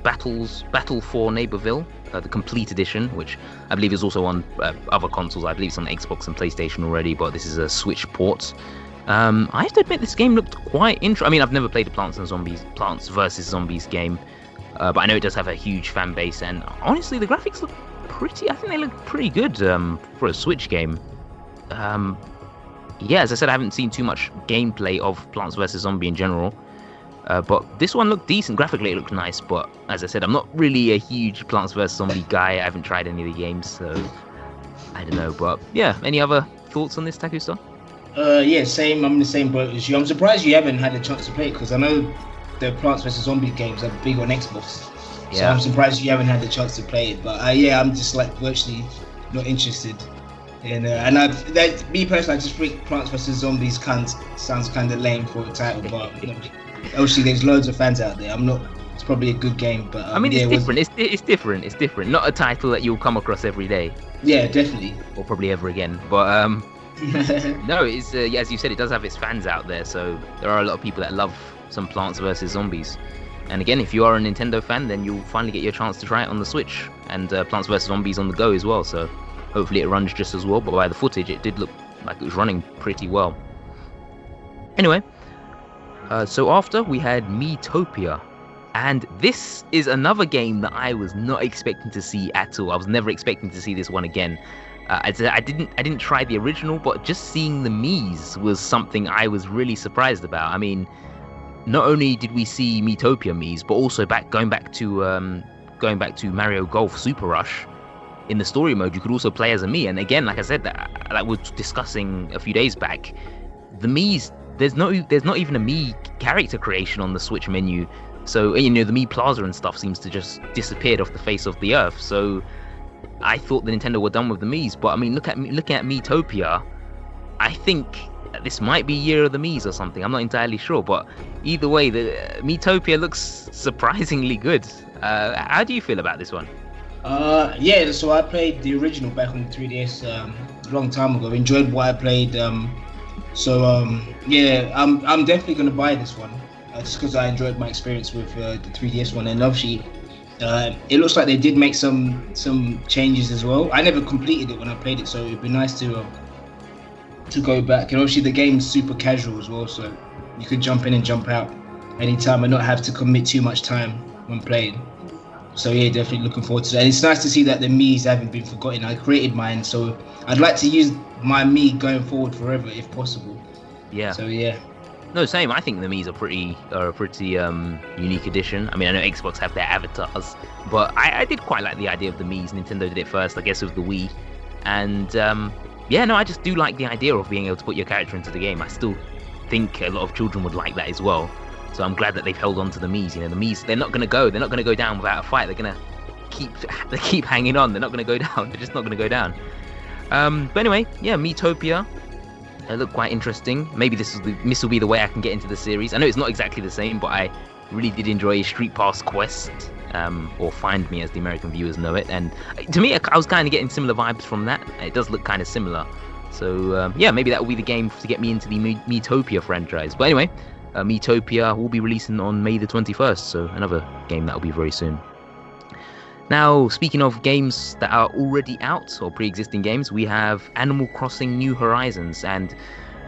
Battle for Neighborville, the complete edition, which I believe is also on other consoles. I believe it's on Xbox and PlayStation already, but this is a Switch port. I have to admit, this game looked quite interesting. I mean, I've never played a Plants vs. Zombies game, but I know it does have a huge fan base, and honestly, the graphics look pretty. I think they look pretty good for a Switch game. Yeah, as I said, I haven't seen too much gameplay of Plants vs Zombie in general, but this one looked decent. Graphically, it looked nice, but as I said, I'm not really a huge Plants vs Zombie guy. I haven't tried any of the games, so I don't know. But yeah, any other thoughts on this, TakuStar? Yeah, same. I'm in the same boat as you. I'm surprised you haven't had a chance to play it, because I know the Plants vs Zombie games are big on Xbox. So Yeah. I'm surprised you haven't had the chance to play it. But yeah, I'm just like virtually not interested. And me personally, I just think Plants vs Zombies sounds kind of lame for a title. But obviously, there's loads of fans out there. It's probably a good game, but I mean, yeah, it's different. It's different. It's different. Not a title that you'll come across every day, Yeah, definitely. or probably ever again. But no, it's yeah, as you said, it does have its fans out there. So there are a lot of people that love some Plants vs Zombies. And again, if you are a Nintendo fan, then you'll finally get your chance to try it on the Switch. And Plants vs Zombies on the go as well. So hopefully it runs just as well. But by the footage, it did look like it was running pretty well. Anyway, so after we had Miitopia. And this is another game that I was not expecting to see at all. I was never expecting to see this one again. I didn't try the original, but just seeing the Miis was something I was really surprised about. I mean, not only did we see Miitopia Miis, but also going back to Mario Golf Super Rush. In the story mode, you could also play as a Mii. And again, like I said, that we were discussing a few days back, the Miis, there's not even a Mii character creation on the Switch menu. So, you know, the Mii Plaza and stuff seems to just disappeared off the face of the earth. So I thought the Nintendo were done with the Miis, but I mean, looking at Miitopia, I think this might be Year of the Miis or something. I'm not entirely sure, but either way, the Miitopia looks surprisingly good. How do you feel about this one? Yeah, so I played the original back on the 3DS a long time ago. Enjoyed what I played. Yeah, I'm definitely gonna buy this one. Just because I enjoyed my experience with the 3DS one, and obviously it looks like they did make some changes as well. I never completed it when I played it, so it'd be nice to go back. And obviously the game's super casual as well, so you could jump in and jump out anytime and not have to commit too much time when playing. So yeah, definitely looking forward to that. And it's nice to see that the Miis haven't been forgotten. I created mine, so I'd like to use my Mii going forward forever if possible. Yeah. So yeah. No, same. I think the Miis are a pretty unique addition. I mean, I know Xbox have their avatars, but I did quite like the idea of the Miis. Nintendo did it first, I guess, with the Wii. And yeah, no, I just do like the idea of being able to put your character into the game. I still think a lot of children would like that as well. So I'm glad that they've held on to the Miis. You know, the Miis, they're not going to go down without a fight. They're going to keep hanging on. They're not going to go down. They're just not going to go down. But anyway, yeah, Miitopia. It looked quite interesting. Maybe this will be the way I can get into the series. I know it's not exactly the same, but I really did enjoy Street Pass Quest, or Find Me as the American viewers know it. And to me, I was kind of getting similar vibes from that. It does look kind of similar. So yeah, maybe that will be the game to get me into the Miitopia franchise. But anyway, Miitopia will be releasing on May the 21st, so another game that will be very soon. Now, speaking of games that are already out, or pre-existing games, we have Animal Crossing New Horizons. And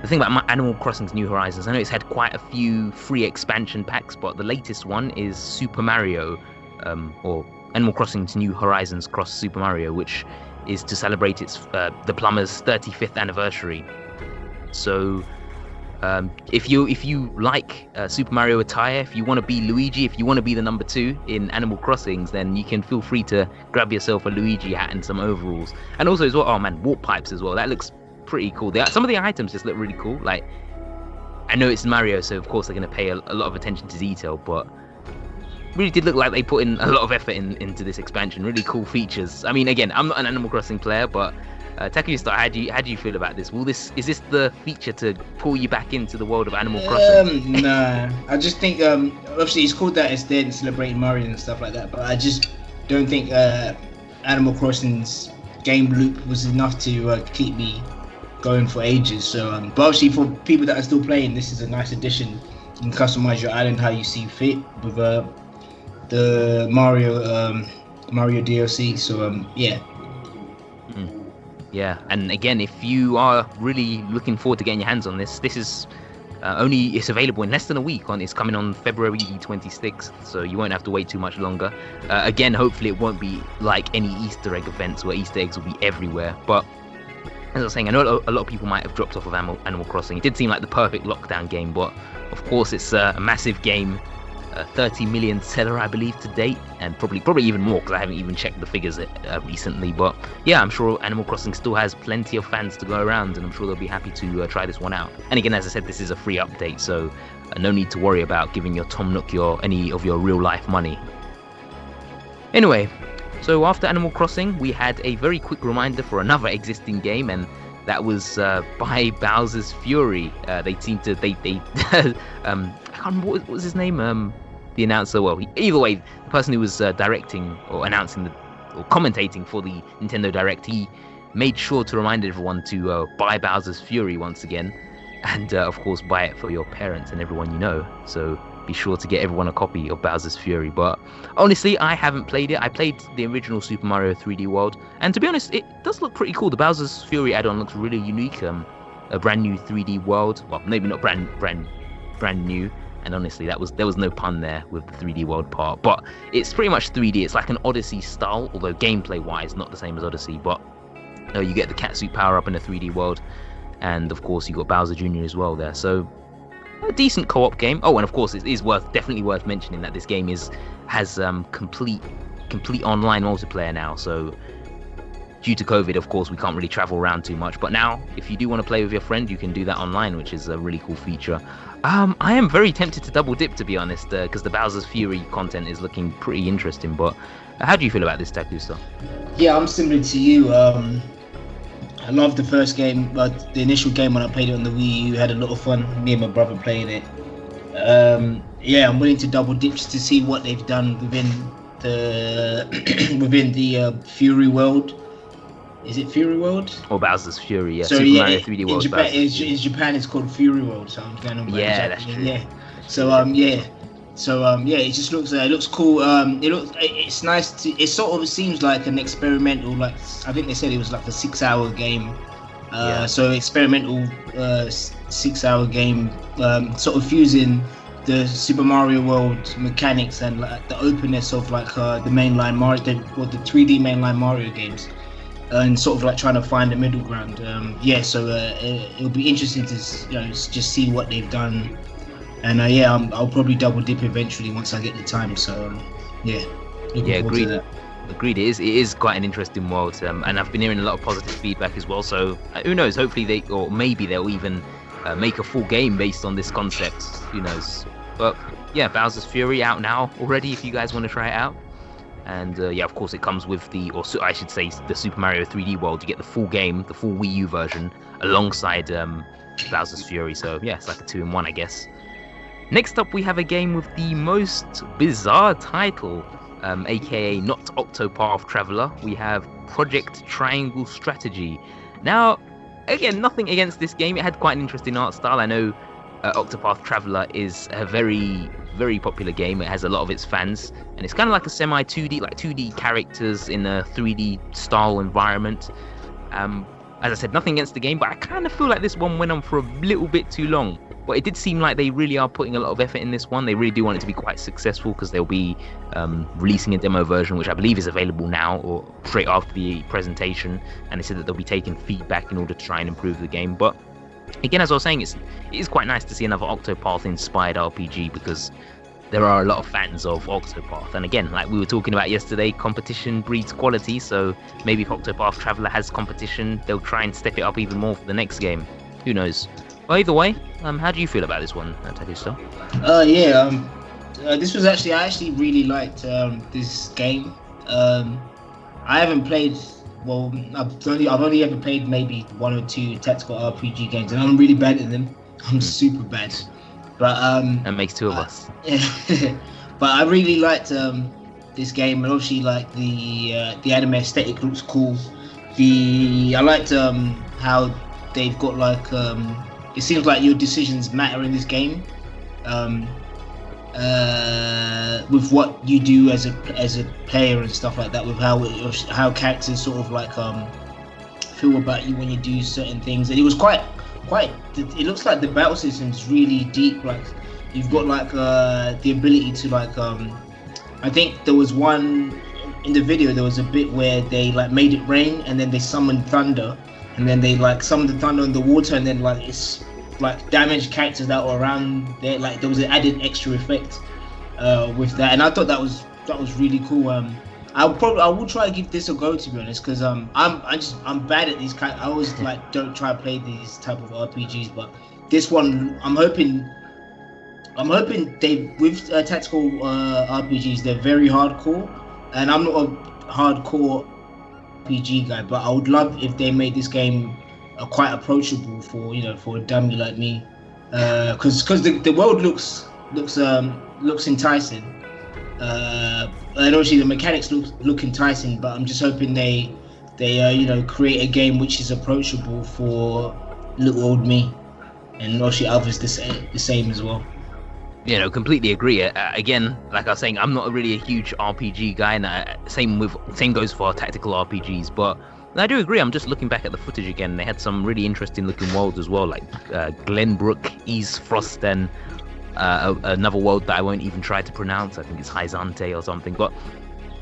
the thing about Animal Crossing's New Horizons, I know it's had quite a few free expansion packs, but the latest one is Super Mario, or Animal Crossing's New Horizons Cross Super Mario, which is to celebrate the plumber's 35th anniversary. So if you like Super Mario attire, if you want to be Luigi, if you want to be the number 2 in Animal Crossings, then you can feel free to grab yourself a Luigi hat and some overalls. And also as well, oh man, warp pipes as well. That looks pretty cool. Some of the items just look really cool. Like, I know it's Mario, so of course they're going to pay a lot of attention to detail, but really did look like they put in a lot of effort into this expansion. Really cool features. I mean, again, I'm not an Animal Crossing player, but TakuStar, how do you feel about this? Is this the feature to pull you back into the world of Animal Crossing? Nah, I just think obviously it's cool that it's there and celebrating Mario and stuff like that, but I just don't think Animal Crossing's game loop was enough to keep me going for ages. So, but obviously for people that are still playing, this is a nice addition. You can customize your island how you see fit with the Mario DLC. So yeah. Yeah, and again, if you are really looking forward to getting your hands on this is Only it's available in less than a week. It's coming on February 26th, so you won't have to wait too much longer. Again, hopefully it won't be like any Easter egg events where Easter eggs will be everywhere. But as I was saying, I know a lot of people might have dropped off of Animal Crossing. It did seem like the perfect lockdown game, but of course it's a massive game. 30 million seller, I believe, to date, and probably even more because I haven't even checked the figures recently. But yeah, I'm sure Animal Crossing still has plenty of fans to go around, and I'm sure they'll be happy to try this one out. And again, as I said, this is a free update, so no need to worry about giving your Tom Nook any of your real life money. Anyway, so after Animal Crossing, we had a very quick reminder for another existing game, and that was by Bowser's Fury. They seemed to I can't remember what was his name. The announcer. Well, either way, the person who was directing or announcing or commentating for the Nintendo Direct, he made sure to remind everyone to buy Bowser's Fury once again, and of course buy it for your parents and everyone you know. So be sure to get everyone a copy of Bowser's Fury. But honestly, I haven't played it. I played the original Super Mario 3D World, and to be honest, it does look pretty cool. The Bowser's Fury add-on looks really unique. A brand new 3D world. Well, maybe not brand new. And honestly, there was no pun there with the 3D world part. But it's pretty much 3D. It's like an Odyssey style, although gameplay-wise, not the same as Odyssey. But you get the catsuit power-up in a 3D world, and of course you got Bowser Jr. as well there. So a decent co-op game. Oh, and of course it is definitely worth mentioning that this game has complete online multiplayer now. So due to COVID, of course, we can't really travel around too much. But now, if you do want to play with your friend, you can do that online, which is a really cool feature. I am very tempted to double dip, to be honest, because the Bowser's Fury content is looking pretty interesting. But how do you feel about this, TakuStar? Yeah, I'm similar to you. I loved the first game, but the initial game when I played it on the Wii U, had a lot of fun. Me and my brother playing it. Yeah, I'm willing to double dip just to see what they've done within the Fury world. Is it Fury World? Or Bowser's Fury, yeah. So, Super Mario 3D World. In Japan, it's called Fury World, so I'm going on. Yeah, that's true. Yeah. So yeah. It just looks cool. It's nice to. It sort of seems like an experimental. Like I think they said it was like a 6-hour game. So experimental 6-hour game, sort of fusing the Super Mario World mechanics and like the openness of like the mainline Mario, the 3D mainline Mario games. And sort of like trying to find a middle ground. It'll be interesting to just see what they've done. And I'll probably double dip eventually once I get the time. So agreed. Agreed. It is quite an interesting world, and I've been hearing a lot of positive feedback as well. So who knows? Hopefully maybe they'll even make a full game based on this concept. Who knows? But yeah, Bowser's Fury out now already. If you guys want to try it out. And of course it comes with the Super Mario 3D World. You get the full game, the full Wii U version, alongside Bowser's Fury. So yeah, it's like a 2-in-1, I guess. Next up, we have a game with the most bizarre title, aka not Octopath Traveler. We have Project Triangle Strategy. Now, again, nothing against this game. It had quite an interesting art style. I know Octopath Traveler is a very, very popular game. It has a lot of its fans, and it's kind of like a semi 2D, like 2D characters in a 3D style environment. As I said, nothing against the game, but I kind of feel like this one went on for a little bit too long. But it did seem like they really are putting a lot of effort in this one. They really do want it to be quite successful, because they'll be releasing a demo version, which I believe is available now or straight after the presentation. And they said that they'll be taking feedback in order to try and improve the game. But again, as I was saying, it is quite nice to see another Octopath-inspired RPG, because there are a lot of fans of Octopath. And again, like we were talking about yesterday, competition breeds quality. So maybe if Octopath Traveler has competition, they'll try and step it up even more for the next game. Who knows? Well, either way, how do you feel about this one, TakuStar? This was I actually really liked this game. I haven't played. Well, I've only ever played maybe 1 or 2 tactical RPG games, and I'm really bad at them. I'm super bad. But that makes 2 of us. But I really liked this game, and obviously like the anime aesthetic looks cool. I liked how they've got like it seems like your decisions matter in this game. With what you do as a player and stuff like that, with how characters sort of like feel about you when you do certain things, and it was quite quite. It looks like the battle system's really deep. Like you've got like the ability to like I think there was one in the video. There was a bit where they like made it rain and then they summoned thunder, and then they like summoned the thunder in the water, and then like it's like damaged characters that were around there. Like there was an added extra effect with that, and I thought that was really cool. I will try to give this a go, to be honest, because I'm bad at these kind. I always like don't try to play these type of RPGs, but this one I'm hoping they with tactical RPGs they're very hardcore, and I'm not a hardcore RPG guy, but I would love if they made this game quite approachable for for a dummy like me, because the world looks enticing. And obviously the mechanics look enticing, but I'm just hoping they create a game which is approachable for little old me, and obviously others the same as well. Completely agree. Again, like I was saying, I'm not really a huge RPG guy, and same goes for tactical RPGs. But I do agree. I'm just looking back at the footage again. They had some really interesting looking worlds as well, like Glenbrook, East Frost, and another world that I won't even try to pronounce. I think it's Hyzante or something. But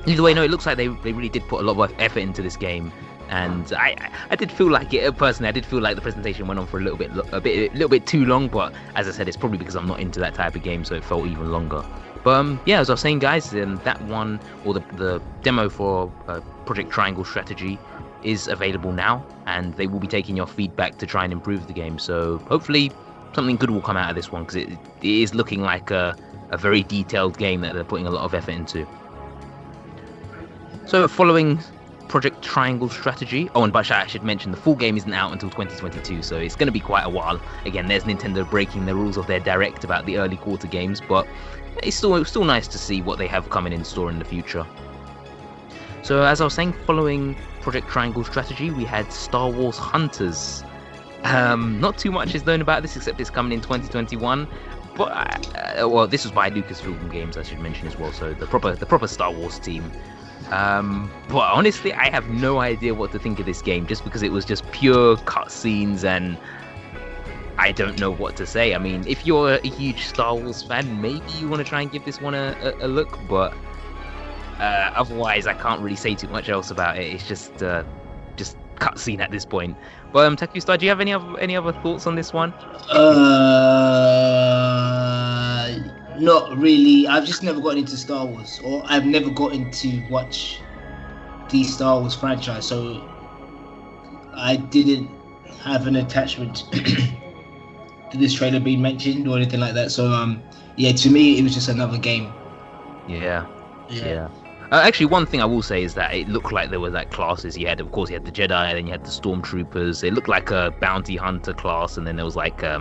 either way, no, it looks like they really did put a lot of effort into this game. And I did feel like it personally. I did feel like the presentation went on for a little bit too long. But as I said, it's probably because I'm not into that type of game, so it felt even longer. But yeah, as I was saying, guys, that one, or the demo for Project Triangle Strategy, is available now, and they will be taking your feedback to try and improve the game. So hopefully something good will come out of this one, because it is looking like a very detailed game that they're putting a lot of effort into. So following Project Triangle Strategy, and by I should mention the full game isn't out until 2022, so it's going to be quite a while. Again, there's Nintendo breaking the rules of their direct about the early quarter games, but it's still nice to see what they have coming in store in the future. So as I was saying, following Project Triangle Strategy, we had Star Wars Hunters. Not too much is known about this, except it's coming in 2021. But well, this was by Lucasfilm Games, I should mention as well. So the proper Star Wars team. But honestly, I have no idea what to think of this game, just because it was just pure cutscenes, and I don't know what to say. I mean, if you're a huge Star Wars fan, maybe you want to try and give this one a look. But otherwise, I can't really say too much else about it. It's just cutscene at this point. But TakuStar, do you have any other thoughts on this one? Not really. I've just never gotten into Star Wars, or I've never gotten to watch the Star Wars franchise, so I didn't have an attachment to this trailer being mentioned or anything like that. So yeah, to me it was just another game. Yeah. Actually, one thing I will say is that it looked like there were like classes. You had the Jedi, and then you had the Stormtroopers. It looked like a bounty hunter class, and then there was like I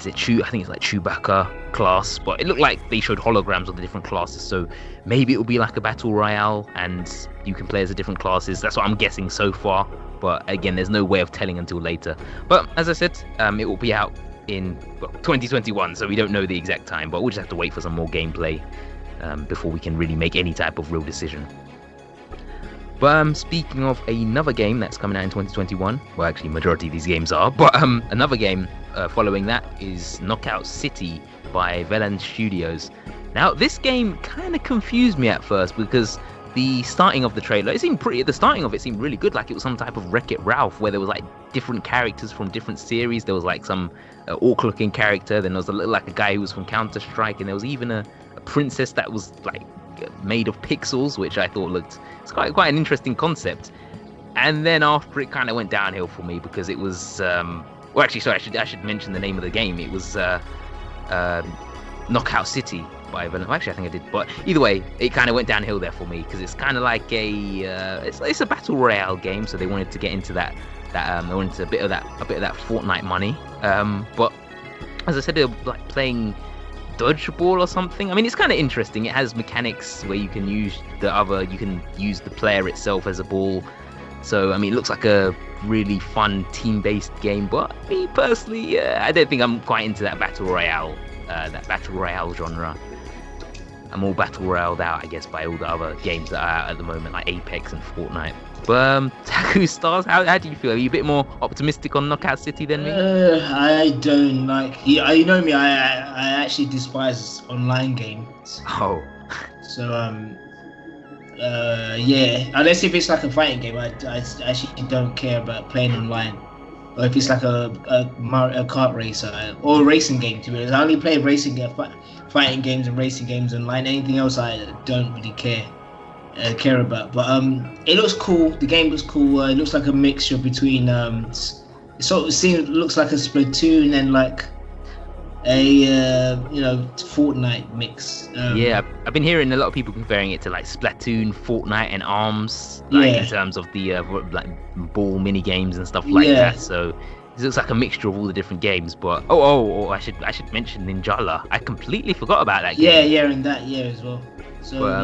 think it's like Chewbacca class, but it looked like they showed holograms of the different classes, so maybe it will be like a battle royale and you can play as the different classes. That's what I'm guessing so far, but again, there's no way of telling until later. But as I said, it will be out in 2021, so we don't know the exact time, but we'll just have to wait for some more gameplay before we can really make any type of real decision. But speaking of another game that's coming out in 2021, well, actually majority of these games are, but another game following that is Knockout City by Velan Studios. Now, this game kind of confused me at first, because the starting of the trailer, the starting of it seemed really good, like it was some type of Wreck-It Ralph, where there was like different characters from different series. There was like some orc-looking character, then there was like a guy who was from Counter-Strike, and there was even a princess that was like made of pixels, which I thought it's quite an interesting concept. And then after, it kind of went downhill for me, because it was well, actually, sorry, I should mention the name of the game. It was Knockout City by Venom. Actually, I think I did, but either way, it kind of went downhill there for me, because it's kind of like it's a battle royale game, so they wanted to get into that they wanted a bit of that Fortnite money. But as I said, they're like playing dodgeball or something. I mean, it's kind of interesting. It has mechanics where you can use the player itself as a ball. So I mean, it looks like a really fun team-based game. But me personally, I don't think I'm quite into that battle royale genre. I'm all battle royaled out, I guess, by all the other games that are out at the moment, like Apex and Fortnite. But TakuStars, how do you feel? Are you a bit more optimistic on Knockout City than me? I don't like. You know me. I actually despise online games. Oh. So yeah. Unless if it's like a fighting game, I actually don't care about playing online. Or if it's like a kart racer or a racing game, to be honest. I only play fighting games and racing games online. Anything else, I don't really care about. But it looks cool. The game looks cool. It looks like a mixture between it sort of looks like a Splatoon and like a Fortnite mix. Yeah, I've been hearing a lot of people comparing it to like Splatoon, Fortnite, and ARMS, like in terms of the like ball mini games and stuff like that. So it looks like a mixture of all the different games. But I should mention Ninjala. I completely forgot about that game. Yeah, and that as well. So I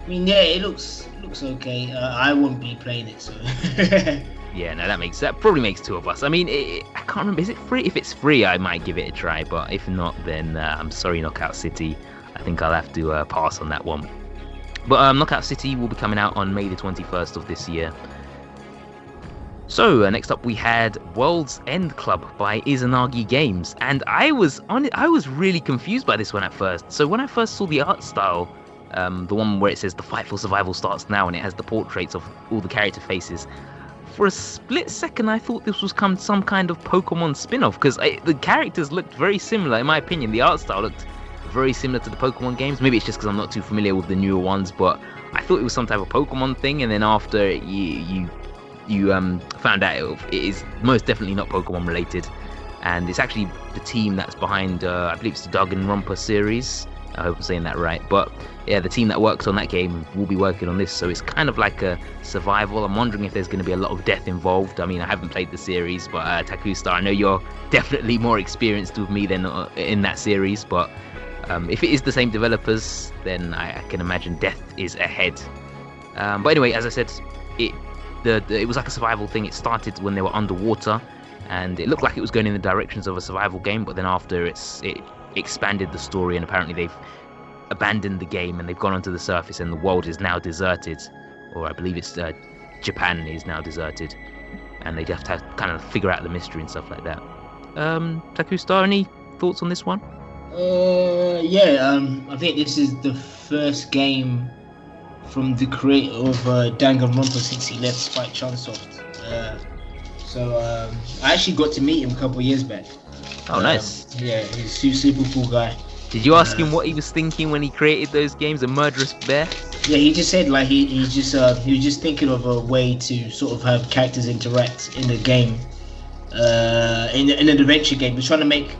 mean, it looks okay. I won't be playing it, so. Yeah, no, that probably makes two of us. I mean, I can't remember. Is it free? If it's free, I might give it a try. But if not, then I'm sorry, Knockout City. I think I'll have to pass on that one. But Knockout City will be coming out on May the 21st of this year. So next up we had World's End Club by Izanagi Games, and I was really confused by this one at first. So when I first saw the art style, the one where it says the fight for survival starts now, and it has the portraits of all the character faces. For a split second, I thought this was some kind of Pokemon spin-off, because the characters looked very similar. In my opinion, the art style looked very similar to the Pokemon games. Maybe it's just because I'm not too familiar with the newer ones, but I thought it was some type of Pokemon thing. And then after you found out it is most definitely not Pokemon related, and it's actually the team that's behind I believe it's the Danganronpa series. I hope I'm saying that right. But yeah, the team that works on that game will be working on this, so it's kind of like a survival. I'm wondering if there's going to be a lot of death involved. I mean, I haven't played the series, but TakuStar, I know you're definitely more experienced with me than in that series, but if it is the same developers, then I can imagine death is ahead. But anyway, as I said, it was like a survival thing. It started when they were underwater, and it looked like it was going in the directions of a survival game, but then after it expanded the story, and apparently they've abandoned the game and they've gone onto the surface, and the world is now deserted, or I believe it's Japan is now deserted, and they have to kind of figure out the mystery and stuff like that. TakuStar, any thoughts on this one? I think this is the first game from the creator of Danganronpa since he left Spike Chunsoft. I actually got to meet him a couple of years back. Oh, nice. Yeah, he's a super cool guy. Did you ask him what he was thinking when he created those games, a Murderous Bear? Yeah, he just said like he was just thinking of a way to sort of have characters interact in the game, in an adventure game. He's trying to make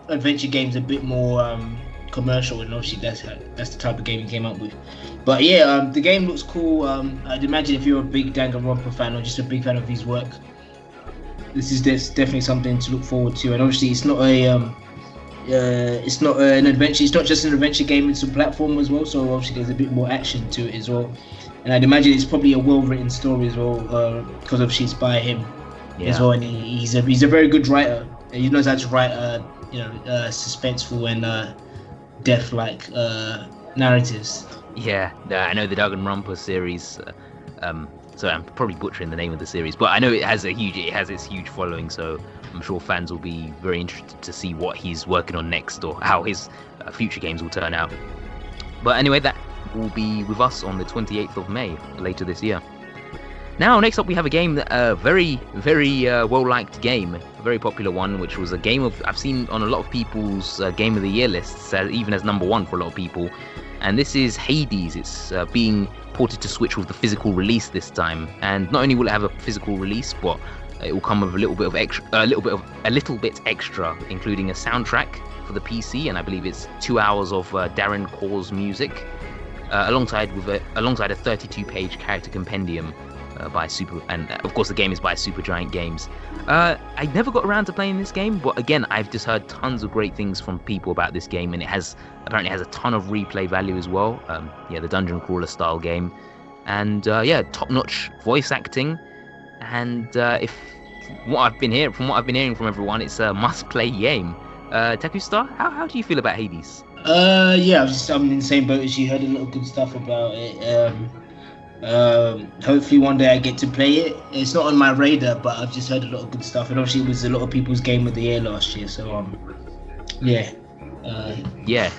adventure games a bit more commercial, and obviously that's the type of game he came up with. But yeah, the game looks cool. I'd imagine if you're a big Danganronpa fan or just a big fan of his work, this is definitely something to look forward to. And obviously, it's not an adventure. It's not just an adventure game; it's a platform as well. So obviously, there's a bit more action to it as well. And I'd imagine it's probably a well-written story as well, because obviously it's by him as well. And he's a very good writer. And he knows how to write, suspenseful and death-like narratives. Yeah, I know the Danganronpa series. So I'm probably butchering the name of the series, but I know it has its huge following. So I'm sure fans will be very interested to see what he's working on next, or how his future games will turn out. But anyway, that will be with us on the 28th of May later this year. Now, next up we have a game that very, very well-liked game, a very popular one, which was a game I've seen on a lot of people's Game of the Year lists, even as number one for a lot of people. And this is Hades. It's being ported to Switch with the physical release this time. And not only will it have a physical release, but it will come with a little bit extra, including a soundtrack for the PC, and I believe it's 2 hours of Darren Corr's music, alongside a 32-page character compendium by of course the game is by Supergiant Games. I never got around to playing this game, but again, I've just heard tons of great things from people about this game, and it apparently has a ton of replay value as well. The dungeon crawler style game, and top-notch voice acting, and from what I've been hearing from everyone, it's a must-play game. TakuStar, how do you feel about Hades? Yeah, I'm in the same boat as you. Heard a lot of good stuff about it. Hopefully one day I get to play it. It's not on my radar, but I've just heard a lot of good stuff, and obviously it was a lot of people's game of the year last year. So yeah. Yeah.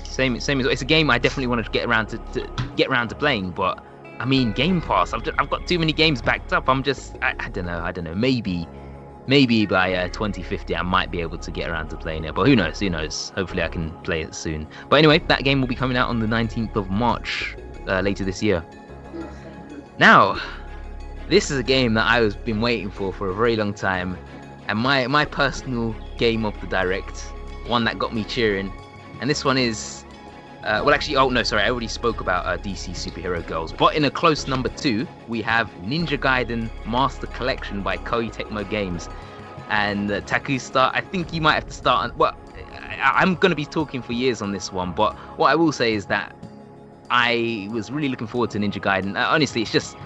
Same as it's a game I definitely want to get around to playing, but I mean Game Pass. I've got too many games backed up. I don't know. Maybe by 2050 I might be able to get around to playing it, but who knows? Hopefully I can play it soon. But anyway, that game will be coming out on the 19th of March later this year. Now, this is a game that I've been waiting for a very long time, and my personal game of the Direct, one that got me cheering, and this one is I already spoke about DC Superhero Girls, but in a close number 2 we have Ninja Gaiden Master Collection by Koei Tecmo Games. And TakuStar, I think you might have to start on, well, I'm going to be talking for years on this one, but what I will say is that I was really looking forward to Ninja Gaiden. Honestly, it's just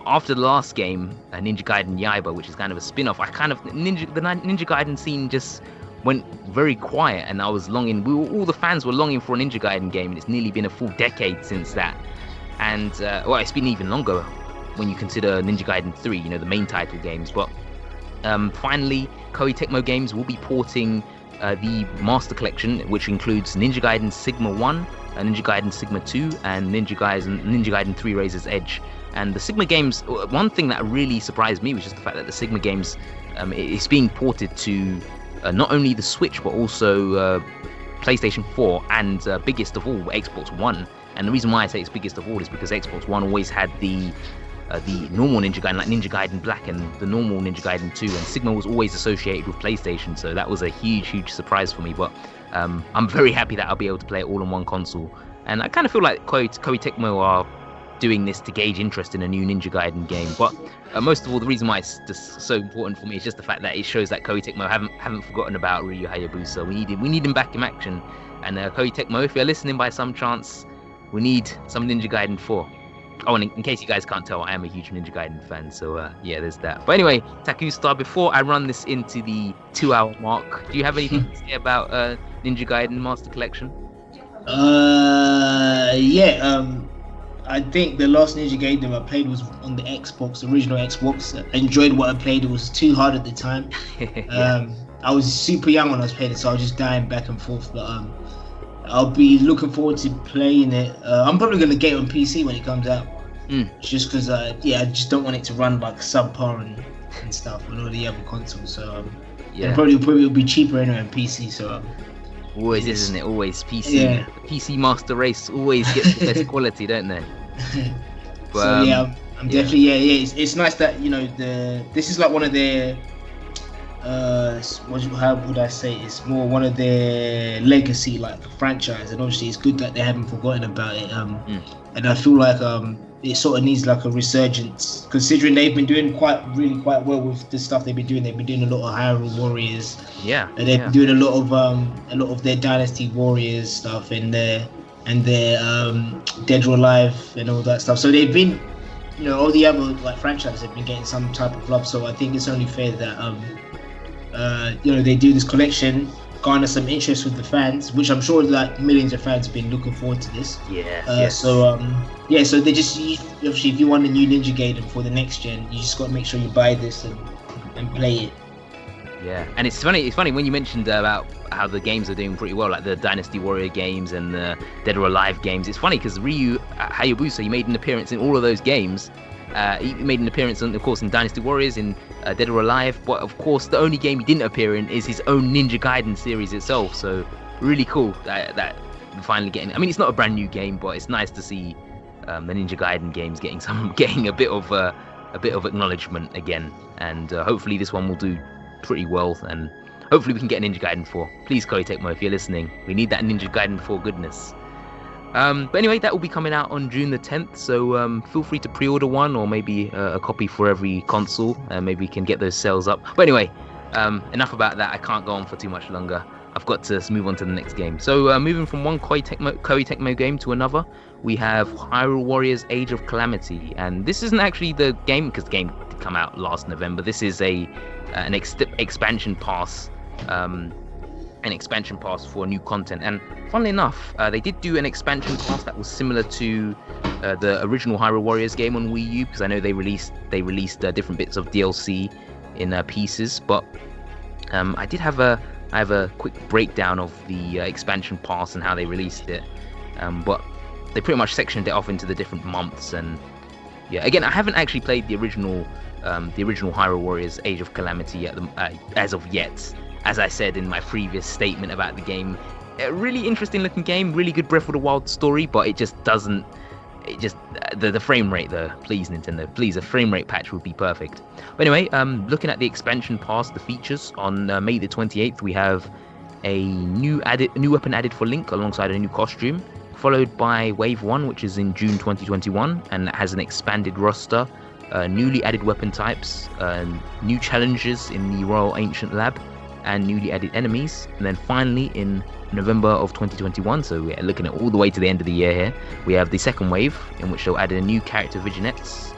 after the last game, Ninja Gaiden Yaiba, which is kind of a spin-off, the Ninja Gaiden scene just went very quiet, and I was longing. All the fans were longing for a Ninja Gaiden game, and it's nearly been a full decade since that. And it's been even longer when you consider Ninja Gaiden 3, the main title games. But finally, Koei Tecmo Games will be porting the Master Collection, which includes Ninja Gaiden Sigma 1, Ninja Gaiden Sigma 2, and Ninja Gaiden 3 Razor's Edge. And the Sigma games, one thing that really surprised me was just the fact that the Sigma games, it's being ported to not only the Switch but also PlayStation 4 and biggest of all, Xbox One. And the reason why I say it's biggest of all is because Xbox One always had the normal Ninja Gaiden, like Ninja Gaiden Black and the normal Ninja Gaiden 2, and Sigma was always associated with PlayStation, so that was a huge surprise for me. But I'm very happy that I'll be able to play it all on one console, and I kind of feel like Koei Tecmo are doing this to gauge interest in a new Ninja Gaiden game. But most of all, the reason why it's just so important for me is just the fact that it shows that Koei Tecmo haven't forgotten about Ryu Hayabusa. We need him back in action, and Koei Tecmo, if you're listening by some chance, we need some Ninja Gaiden 4. Oh, and in case you guys can't tell, I am a huge Ninja Gaiden fan, so yeah, there's that. But anyway, TakuStar, before I run this into the 2-hour mark, do you have anything to say about Ninja Gaiden Master Collection? I think the last Ninja Gaiden I played was on the Xbox, original Xbox. I enjoyed what I played. It was too hard at the time. I was super young when I was playing it, so I was just dying back and forth. But I'll be looking forward to playing it. I'm probably going to get it on PC when it comes out. Just because, I just don't want it to run like subpar and stuff on all the other consoles. So and probably will be cheaper anyway on PC. So always, isn't it? Always PC. Yeah. PC Master Race always gets the best quality, don't they? But, so yeah, I'm definitely It's nice that this is like one of their how would I say? It's more one of their legacy like franchise, and obviously it's good that they haven't forgotten about it. And I feel like it sort of needs like a resurgence, considering they've been doing quite well with the stuff they've been doing. They've been doing a lot of Hyrule Warriors, and they've been doing a lot of their Dynasty Warriors stuff and their Dead or Alive and all that stuff. So they've been, all the other like franchises have been getting some type of love. So I think it's only fair that they do this collection, garner some interest with the fans, which I'm sure like millions of fans have been looking forward to this. So they just obviously, if you want a new Ninja Gaiden for the next gen, you just got to make sure you buy this and play it. Yeah, and it's funny when you mentioned about how the games are doing pretty well, like the Dynasty Warrior games and the Dead or Alive games. It's funny because Ryu Hayabusa, he made an appearance in all of those games. He made an appearance, of course, in Dynasty Warriors, in Dead or Alive, but of course the only game he didn't appear in is his own Ninja Gaiden series itself. So really cool that we're finally getting. I mean, it's not a brand new game, but it's nice to see the Ninja Gaiden games getting a bit of acknowledgement again, and hopefully this one will do pretty well, and hopefully we can get Ninja Gaiden 4. Please, Koei Tecmo, if you're listening, we need that Ninja Gaiden 4 goodness. But anyway, that will be coming out on June the 10th, so feel free to pre-order one, or maybe a copy for every console, and maybe we can get those sales up. But anyway, enough about that. I can't go on for too much longer. I've got to move on to the next game. So moving from one Koei Tecmo game to another, we have Hyrule Warriors Age of Calamity, and this isn't actually the game, because the game did come out last November. This is an expansion pass an expansion pass for new content. And funnily enough, they did do an expansion pass that was similar to the original Hyrule Warriors game on Wii U, because I know they released different bits of DLC in pieces. But I have a quick breakdown of the expansion pass and how they released it. But they pretty much sectioned it off into the different months. And yeah, again, I haven't actually played the original Hyrule Warriors Age of Calamity as of yet. As I said in my previous statement about the game, a really interesting looking game, really good Breath of the Wild story, but it just doesn't. The frame rate though, please Nintendo, please, a frame rate patch would be perfect. But anyway, looking at the expansion pass, the features on May the 28th, we have a new weapon added for Link alongside a new costume, followed by Wave 1, which is in June 2021, and that has an expanded roster, newly added weapon types, new challenges in the Royal Ancient Lab, and newly added enemies. And then finally in November of 2021, so we're looking at all the way to the end of the year here, we have the second wave, in which they'll add a new character vignettes,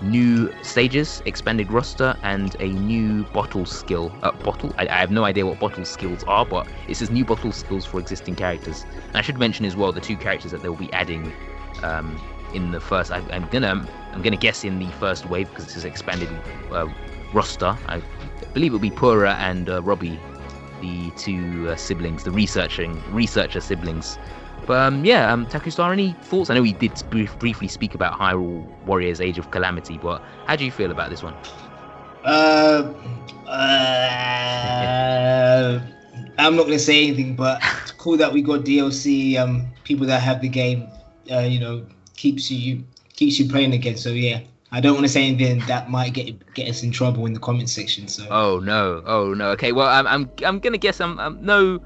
new stages, expanded roster, and a new bottle skill. I have no idea what bottle skills are, but it says new bottle skills for existing characters. And I should mention as well the two characters that they'll be adding in the first. I'm gonna guess in the first wave, because it's an expanded roster. I believe it'll be Pyra and Robbie, the two siblings, the researcher siblings. But TakuStar, any thoughts? I know we did briefly speak about Hyrule Warriors Age of Calamity, but how do you feel about this one? I'm not gonna say anything, but it's cool that we got DLC. People that have the game, keeps you playing again. So yeah, I don't want to say anything that might get us in trouble in the comment section. So. Oh no. Okay, well I'm gonna guess I'm no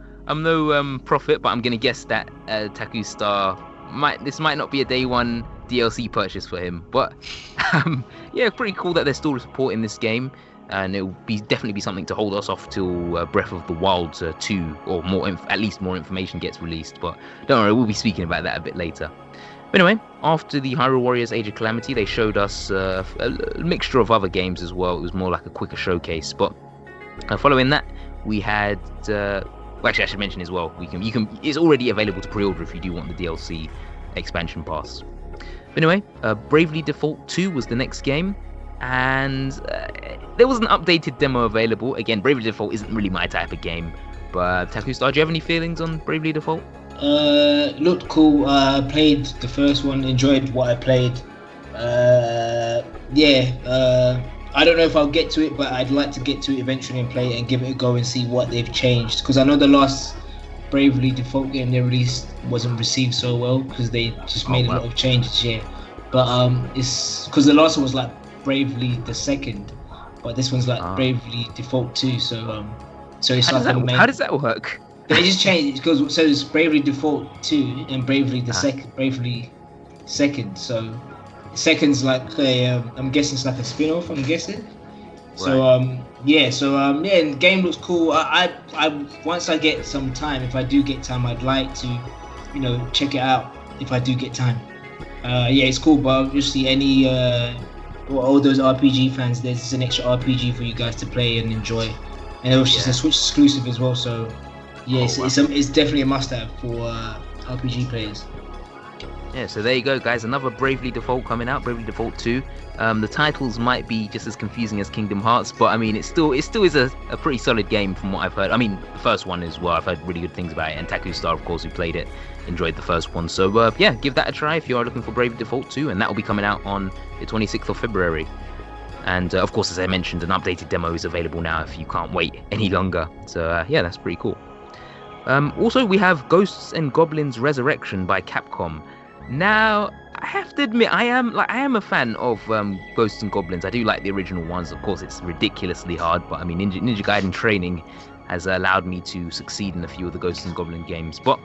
prophet, but I'm gonna guess that TakuStar might not be a day one DLC purchase for him. But pretty cool that they're still supporting this game, and it'll definitely be something to hold us off till Breath of the Wild 2 or more, at least more information gets released. But don't worry, we'll be speaking about that a bit later. But anyway, after the Hyrule Warriors Age of Calamity, they showed us a mixture of other games as well. It was more like a quicker showcase. But following that, we had. Actually, I should mention as well. It's already available to pre-order if you do want the DLC expansion pass. But anyway, Bravely Default 2 was the next game, and there was an updated demo available. Again, Bravely Default isn't really my type of game, but TakuStar, do you have any feelings on Bravely Default? Looked cool. Played the first one, enjoyed what I played. I don't know if I'll get to it, but I'd like to get to it eventually and play it and give it a go and see what they've changed. Because I know the last Bravely Default game they released wasn't received so well because they just made a lot of changes here. But it's because the last one was like Bravely the Second, but this one's like Bravely Default 2. So it's how does that work? They just changed it because it's Bravely Default 2 and Bravely the Second. So Second's like I'm guessing it's like a spin-off. I'm guessing. Right. So the game looks cool. I once I get some time, if I do get time, I'd like to, check it out if I do get time. It's cool, but obviously all those RPG fans, there's an extra RPG for you guys to play and enjoy, and it's a Switch exclusive as well. So it's definitely a must-have for RPG players. Yeah, so there you go, guys. Another Bravely Default coming out, Bravely Default 2. The titles might be just as confusing as Kingdom Hearts, but I mean, it still is a pretty solid game from what I've heard. I mean, the first one as well, I've heard really good things about it, and TakuStar, of course, who played it, enjoyed the first one. So give that a try if you are looking for Bravely Default 2, and that will be coming out on the 26th of February. And of course, as I mentioned, an updated demo is available now if you can't wait any longer. So that's pretty cool. Also, we have Ghosts and Goblins Resurrection by Capcom. Now, I have to admit, I am a fan of Ghosts and Goblins. I do like the original ones. Of course, it's ridiculously hard, but I mean, Ninja Gaiden training has allowed me to succeed in a few of the Ghosts and Goblin games. But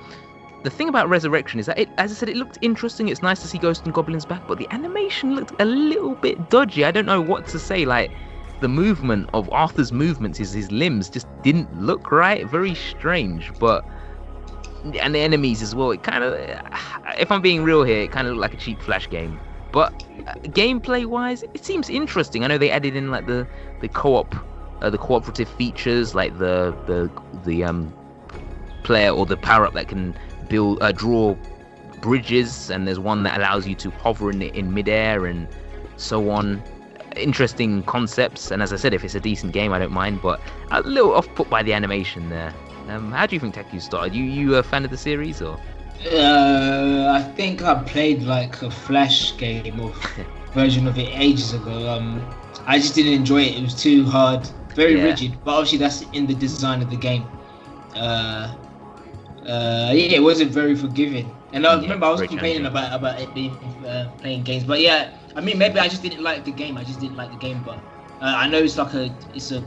the thing about Resurrection is that, as I said, it looked interesting. It's nice to see Ghosts and Goblins back, but the animation looked a little bit dodgy. I don't know what to say. Like, the movement of Arthur's movements, his limbs just didn't look right. Very strange, and the enemies as well, it kind of, if I'm being real here, it kind of looked like a cheap Flash game. But gameplay wise, it seems interesting. I know they added in like the co-op the cooperative features, like the player or the power up that can draw bridges, and there's one that allows you to hover in midair and so on. Interesting concepts, and as I said, if it's a decent game, I don't mind, but a little off put by the animation there. How do you think TakuStar? Are you a fan of the series, or? I think I played like a Flash game or version of it ages ago. I just didn't enjoy it. It was too hard, very rigid. But obviously that's in the design of the game. It wasn't very forgiving. And I remember I was complaining about it being playing games. But yeah, I mean, maybe I just didn't like the game. But I know it's a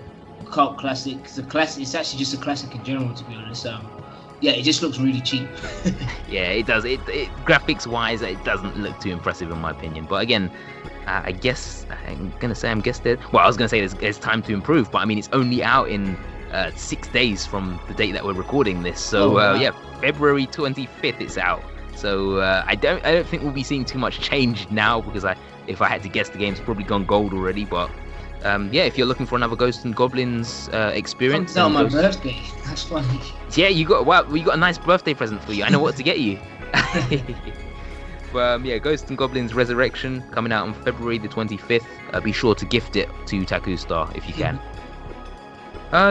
cult classic. It's actually just a classic in general, to be honest. Yeah, it just looks really cheap. Yeah, it does. It graphics wise, it doesn't look too impressive in my opinion. But again, I guess I was gonna say there's time to improve. But I mean, it's only out in 6 days from the date that we're recording this. So February 25th it's out. So I don't think we'll be seeing too much change now, because if I had to guess, the game's probably gone gold already. But if you're looking for another Ghosts and Goblins experience. On my birthday. That's funny. Yeah, we got a nice birthday present for you. I know what to get you. But Ghosts and Goblins Resurrection coming out on February the 25th. Be sure to gift it to TakuStar if you can.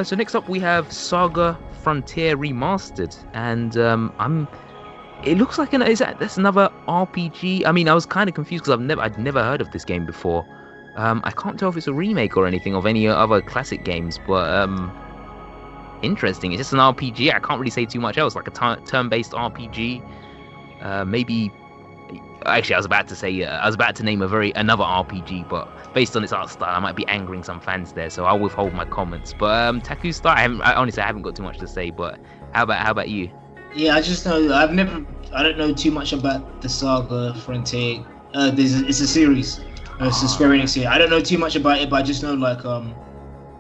So next up we have Saga Frontier Remastered, and it looks like that's another RPG. I mean, I was kind of confused because I'd never heard of this game before. I can't tell if it's a remake or anything of any other classic games, but interesting. It's just an RPG. I can't really say too much else. Like a turn-based RPG. Maybe. Actually, I was about to name another RPG, but based on its art style, I might be angering some fans there, so I'll withhold my comments. But TakuStar, I haven't got too much to say. But how about you? Yeah, I just know I don't know too much about the Saga Frontier. It's a series. It's a Square Enix series. I don't know too much about it, but I just know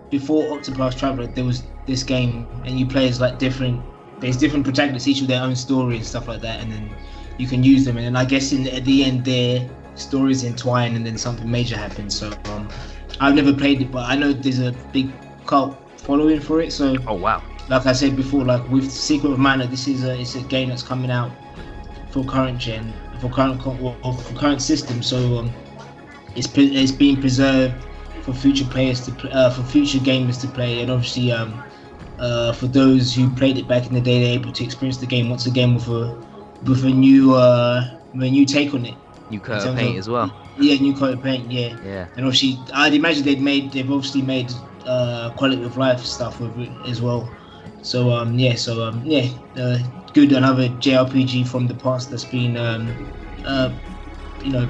before Octopath Traveler there was this game, and you play as there's different protagonists, each with their own story and stuff like that, and then you can use them, and then I guess at the end their stories entwine, and then something major happens. So I've never played it, but I know there's a big cult following for it. So wow. Like I said before, like with Secret of Mana, it's a game that's coming out for current gen, for current system. So it's being preserved for future players for future gamers to play, and obviously for those who played it back in the day, they're able to experience the game once again with a new take on it. New coat of paint as well. Yeah, new coat of paint. Yeah. Yeah. And obviously, I'd imagine they've obviously made quality of life stuff with it as well. So good, another JRPG from the past that's been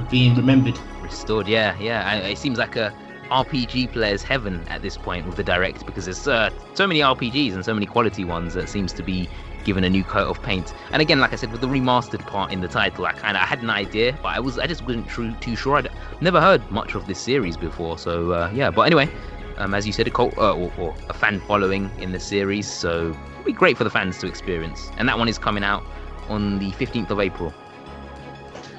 being remembered. Restored. Yeah. It seems like a RPG player's heaven at this point with the Direct, because there's so many RPGs and so many quality ones that seems to be given a new coat of paint. And again, like I said, with the remastered part in the title, I had an idea, but I just wasn't too sure. I'd never heard much of this series before, so but anyway, as you said, a cult or a fan following in the series, so it'll be great for the fans to experience. And that one is coming out on the 15th of April.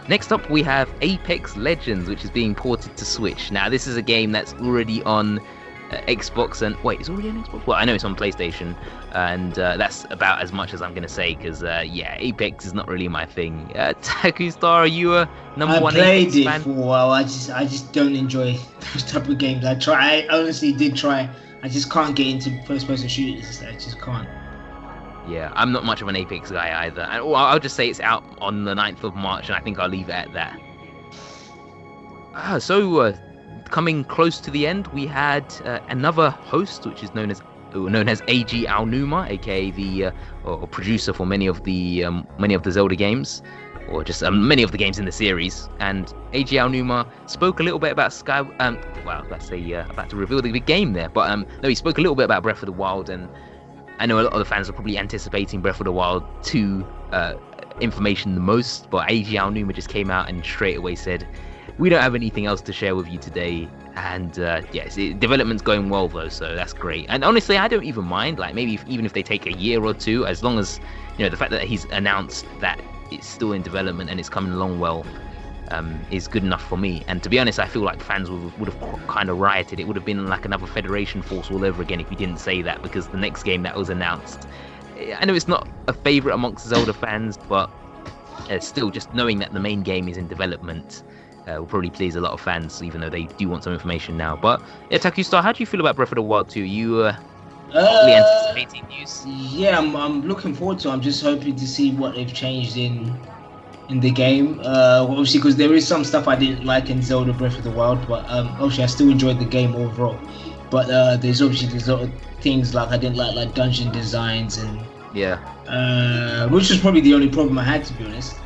Next up we have Apex Legends, which is being ported to Switch. Now this is a game that's already on Xbox, and wait, it's already on Xbox? Well, I know it's on PlayStation, and that's about as much as I'm going to say, because Apex is not really my thing. TakuStar, are you a number one Apex fan? I played it for a while. I just don't enjoy those type of games. I honestly did try. I just can't get into first-person shooters. I just can't. Yeah, I'm not much of an Apex guy either. And I'll just say it's out on the 9th of March, and I think I'll leave it at that. Coming close to the end, we had another host, which is known as Eiji Aonuma, aka the producer for many of the Zelda games, or just many of the games in the series. And Eiji Aonuma spoke a little bit about about to reveal the big game there, but no, he spoke a little bit about Breath of the Wild, and I know a lot of the fans are probably anticipating Breath of the Wild 2 information the most, but Eiji Aonuma just came out and straight away said, we don't have anything else to share with you today. And development's going well though, so that's great. And honestly, I don't even mind, like maybe even if they take a year or two, as long as the fact that he's announced that it's still in development and it's coming along well, is good enough for me. And to be honest, I feel like fans would have kind of rioted. It would have been like another Federation Force all over again if you didn't say that, because the next game that was announced, I know it's not a favorite amongst Zelda fans, but still, just knowing that the main game is in development will probably please a lot of fans, even though they do want some information now. But yeah, TakuStar, how do you feel about Breath of the Wild 2? You hotly anticipating news? Yeah, I'm looking forward to it. I'm just hoping to see what they've changed in the game. Obviously, because there is some stuff I didn't like in Zelda Breath of the Wild, but obviously I still enjoyed the game overall. But there's a lot of things like I didn't like dungeon designs and which was probably the only problem I had, to be honest.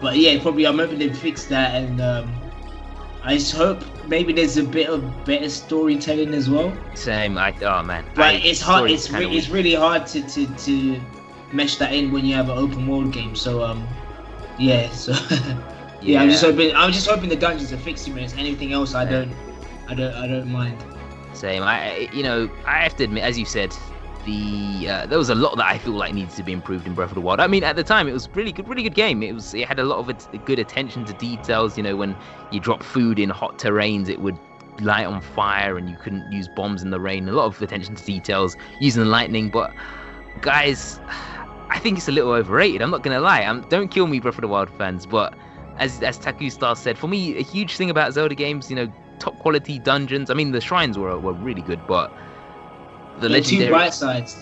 But yeah, probably I'm hoping they fix that, and I just hope maybe there's a bit of better storytelling as well. Same. Oh man. But it's hard. It's really hard to mesh that in when you have an open world game. So yeah. So yeah, I'm just hoping the dungeons are fixed. To be honest, anything else I don't mind. Same. I have to admit, as you said, there was a lot that I feel like needs to be improved in Breath of the Wild. I mean, at the time, it was really good game. It had a lot of good attention to details. You know, when you drop food in hot terrains, it would light on fire, and you couldn't use bombs in the rain. A lot of attention to details, using the lightning. But guys, I think it's a little overrated. I'm not gonna lie. Don't kill me, Breath of the Wild fans. But as TakuStar said, for me, a huge thing about Zelda games, top quality dungeons. I mean, the shrines were really good, but the legendary two bright sides.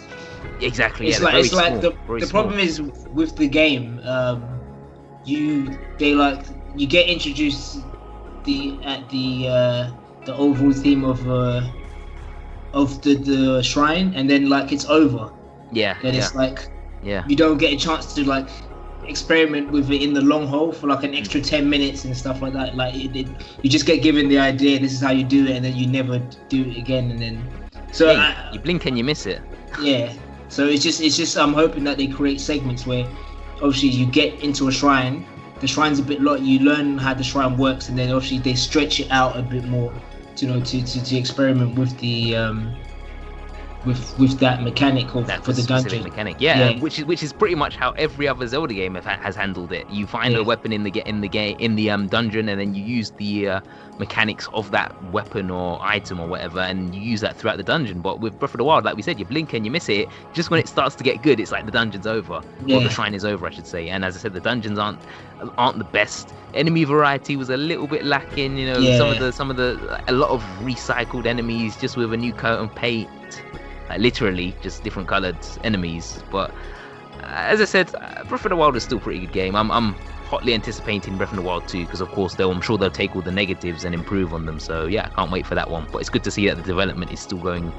Exactly. It's like the problem is with the game. You get introduced at the overall theme of the shrine, and then it's over. Yeah. Then it's you don't get a chance to experiment with it in the long haul for an extra 10 minutes and stuff like that. You just get given the idea, this is how you do it, and then you never do it again, and then you blink and you miss it. Yeah. So it's just I'm hoping that they create segments where obviously you get into a shrine, the shrine's a bit lot, you learn how the shrine works, and then obviously they stretch it out a bit more to experiment with the with that mechanic for the dungeon mechanic, which is pretty much how every other Zelda game has handled it. You find a weapon in the dungeon, and then you use the mechanics of that weapon or item or whatever, and you use that throughout the dungeon. But with Breath of the Wild, like we said, you blink and you miss it. Just when it starts to get good, it's like the dungeon's over, or the shrine is over, I should say. And as I said, the dungeons aren't the best. Enemy variety was a little bit lacking. Some of the a lot of recycled enemies just with a new coat of paint. Literally just different coloured enemies. But as I said, Breath of the Wild is still a pretty good game. I'm hotly anticipating Breath of the Wild 2, because of course I'm sure they'll take all the negatives and improve on them. So yeah, I can't wait for that one. But it's good to see that the development is still going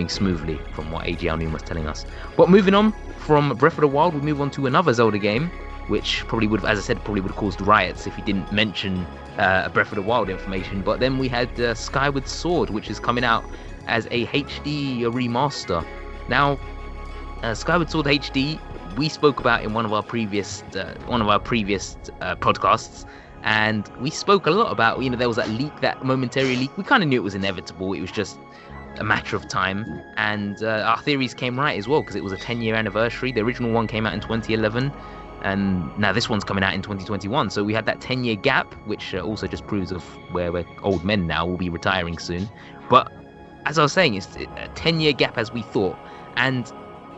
smoothly from what Eiji Aonuma was telling us. But moving on from Breath of the Wild, we move on to another Zelda game, which probably would have caused riots if he didn't mention Breath of the Wild information. But then we had Skyward Sword, which is coming out as a HD remaster. Now, Skyward Sword HD, we spoke about in one of our previous podcasts, and we spoke a lot about there was that momentary leak. We kind of knew it was inevitable. It was just a matter of time, and our theories came right as well, because it was a 10-year anniversary. The original one came out in 2011, and now this one's coming out in 2021. So we had that 10-year gap, which also just proves of where we're old men now. We'll be retiring soon, but as I was saying, it's a 10-year gap as we thought. And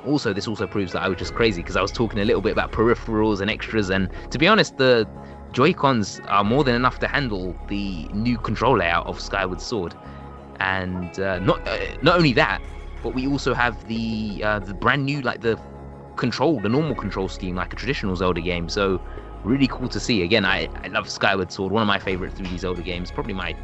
also, this also proves that I was just crazy, because I was talking a little bit about peripherals and extras, and to be honest, the Joy-Cons are more than enough to handle the new control layout of Skyward Sword. And not only that, but we also have the brand new, the normal control scheme, like a traditional Zelda game. So really cool to see. Again, I love Skyward Sword, one of my favorite 3D Zelda games, probably my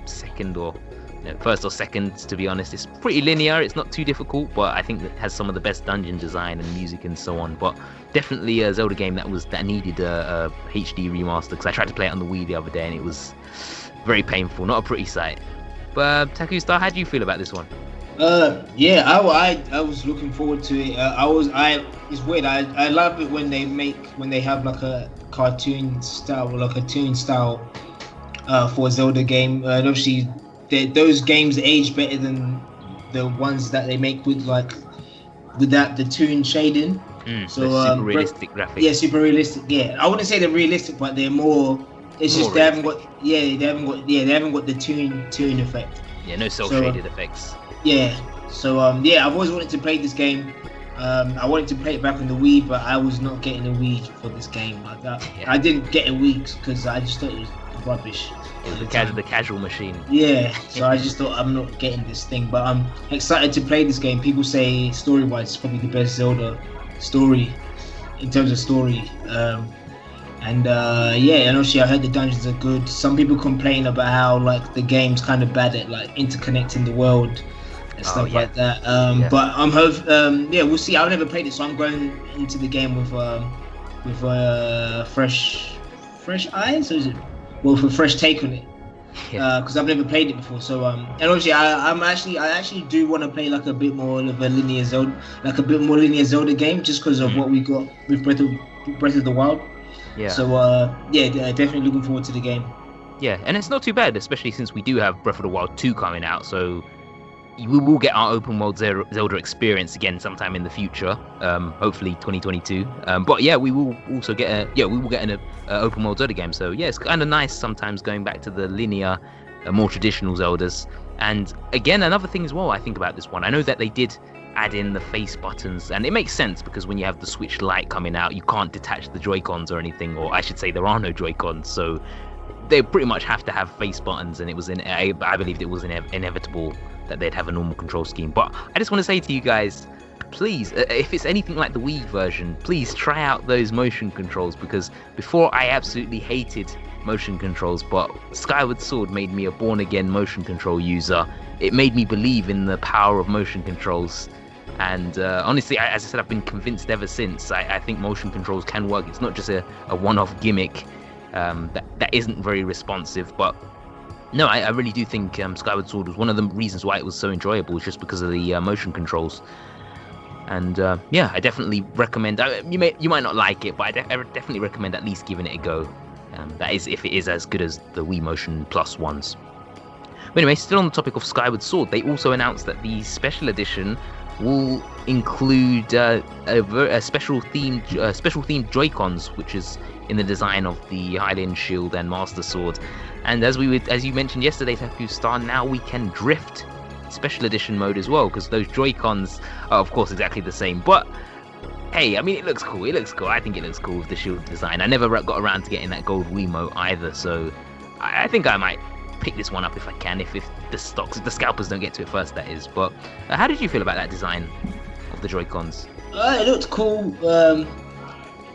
first or second, to be honest. It's pretty linear, it's not too difficult, but I think it has some of the best dungeon design and music and so on. But definitely a Zelda game that needed a HD remaster, because I tried to play it on the Wii the other day and it was very painful, not a pretty sight. But TakuStar, how do you feel about this one? I was looking forward to it. It's weird. I love it when they have a cartoon style, a toon style for a Zelda game. And obviously those games age better than the ones that they make with the toon shading. So super realistic graphics. Yeah, super realistic. Yeah, I wouldn't say they're realistic, but they're more. It's More just they haven't got the tune effect. Yeah, no cel shaded effects. Yeah. So I've always wanted to play this game. I wanted to play it back on the Wii, but I was not getting a Wii for this game. Like that. Yeah. I didn't get a Wii because I just thought it was rubbish. It was the casual machine. Yeah, so I just thought I'm not getting this thing, but I'm excited to play this game. People say story-wise, it's probably the best Zelda story in terms of story. And obviously I heard the dungeons are good. Some people complain about how like the game's kind of bad at like interconnecting the world and stuff like that. But I'm we'll see. I've never played it, so I'm going into the game with fresh eyes, or is it? Well, with a fresh take on it, because I've never played it before. So and obviously I actually do want to play like a bit more of a linear Zelda game, just because of what we got with Breath of the Wild. Yeah. So definitely looking forward to the game. Yeah, and it's not too bad, especially since we do have Breath of the Wild 2 coming out. So we will get our open world Zelda experience again sometime in the future, hopefully 2022. But yeah, we will also get an open world Zelda game. So yeah, it's kind of nice sometimes going back to the linear, more traditional Zeldas. And again, another thing as well I think about this one, I know that they did add in the face buttons, and it makes sense because when you have the Switch Lite coming out, you can't detach the Joy-Cons or anything, or I should say there are no Joy-Cons, so they pretty much have to have face buttons, and it was I believed it was inevitable that they'd have a normal control scheme. But I just want to say to you guys, please, if it's anything like the Wii version, please try out those motion controls, because before I absolutely hated motion controls, but Skyward Sword made me a born-again motion control user. It made me believe in the power of motion controls, and honestly, as I said, I've been convinced ever since. I think motion controls can work. It's not just a one-off gimmick that isn't very responsive, but no, I really do think Skyward Sword was one of the reasons why it was so enjoyable, was just because of the motion controls. And I definitely recommend. You might not like it, but I definitely recommend at least giving it a go. That is, if it is as good as the Wii Motion Plus ones. But anyway, still on the topic of Skyward Sword, they also announced that the special edition will include a special themed Joy-Cons, which is in the design of the Hylian Shield and Master Sword. And as you mentioned yesterday, TakuStar, now we can drift special edition mode as well, because those Joy-Cons are of course exactly the same. But hey, I mean, it looks cool. I think it looks cool with the shield design. I never got around to getting that gold Wiimote either, so I think I might pick this one up if I can, if the scalpers don't get to it first, that is. But how did you feel about that design of the Joy-Cons? It looked cool.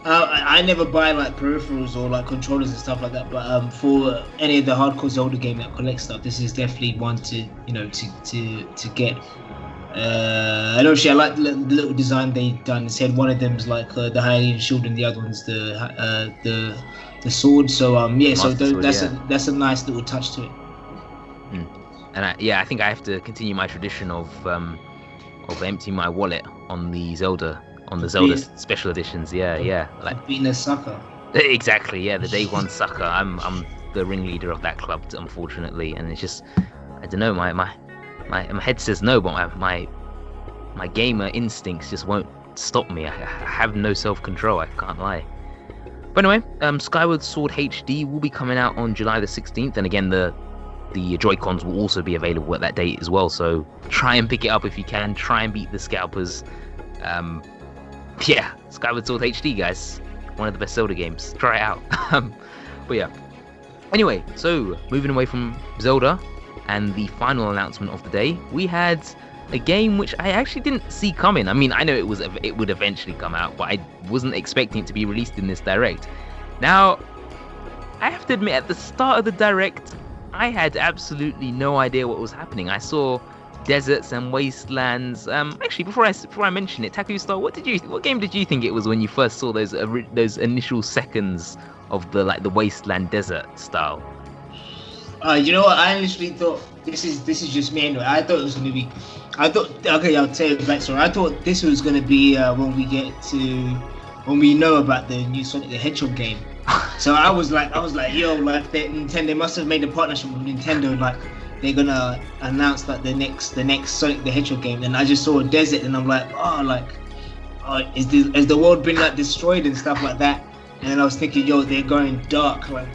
I never buy like peripherals or like controllers and stuff like that, but for any of the hardcore Zelda game that collects stuff, this is definitely one to get. And obviously I like the little design they've done. It said one of them's like the Hylian Shield and the other one's the sword. So that's a nice little touch to it. And I think I have to continue my tradition of emptying my wallet on the Zelda special editions. Like being a sucker. Exactly. Yeah, the day one sucker. I'm the ringleader of that club, unfortunately, and it's just, I don't know, my head says no, but my gamer instincts just won't stop me. I have no self-control, I can't lie. But anyway, Skyward Sword HD will be coming out on July the 16th, and again the Joy-Cons will also be available at that date as well, so try and pick it up if you can. Try and beat the scalpers. Skyward Sword HD, guys, one of the best Zelda games. Try it out. But yeah, anyway, so moving away from Zelda and the final announcement of the day, we had a game which I actually didn't see coming. I mean, I know it would eventually come out, but I wasn't expecting it to be released in this Direct. Now, I have to admit, at the start of the Direct, I had absolutely no idea what was happening. I saw deserts and wastelands. Actually, before I mention it, TakuStar, what game did you think it was when you first saw those initial seconds of the wasteland desert style? You know what? I initially thought this is just me anyway. I thought it was gonna be. I'll tell you the backstory. I thought this was gonna be when we know about the new Sonic the Hedgehog game. So I was like, yo, like Nintendo must have made a partnership with Nintendo, like they're gonna announce like the next Sonic the Hedgehog game. And I just saw a desert, and I'm like, has the world been like destroyed and stuff like that? And then I was thinking, yo, they're going dark, like.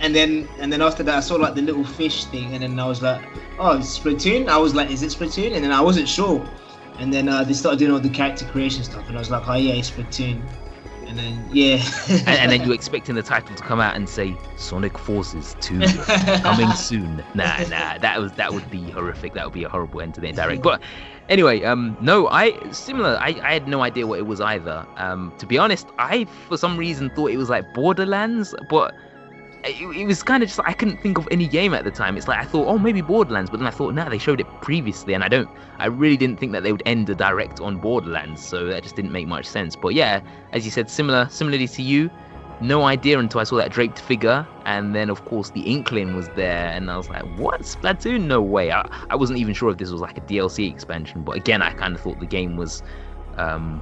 And then after that, I saw like the little fish thing, and then I was like, oh, it's Splatoon. I was like, is it Splatoon? And then I wasn't sure. And then they started doing all the character creation stuff, and I was like, oh yeah, it's Splatoon. And then yeah. and then you were expecting the title to come out and say Sonic Forces 2 coming soon. Nah, that would be horrific. That would be a horrible end to the direct. But anyway, no, I had no idea what it was either. To be honest, I for some reason thought it was like Borderlands, but it was kind of just like, I couldn't think of any game at the time. It's like I thought, oh, maybe Borderlands, but then I thought, nah, they showed it previously, and I really didn't think that they would end the direct on Borderlands, so that just didn't make much sense. But yeah, as you said, similarly to you, no idea until I saw that draped figure, and then of course the Inkling was there, and I was like, what, Splatoon? No way. I wasn't even sure if this was like a DLC expansion, but again, I kind of thought the game was the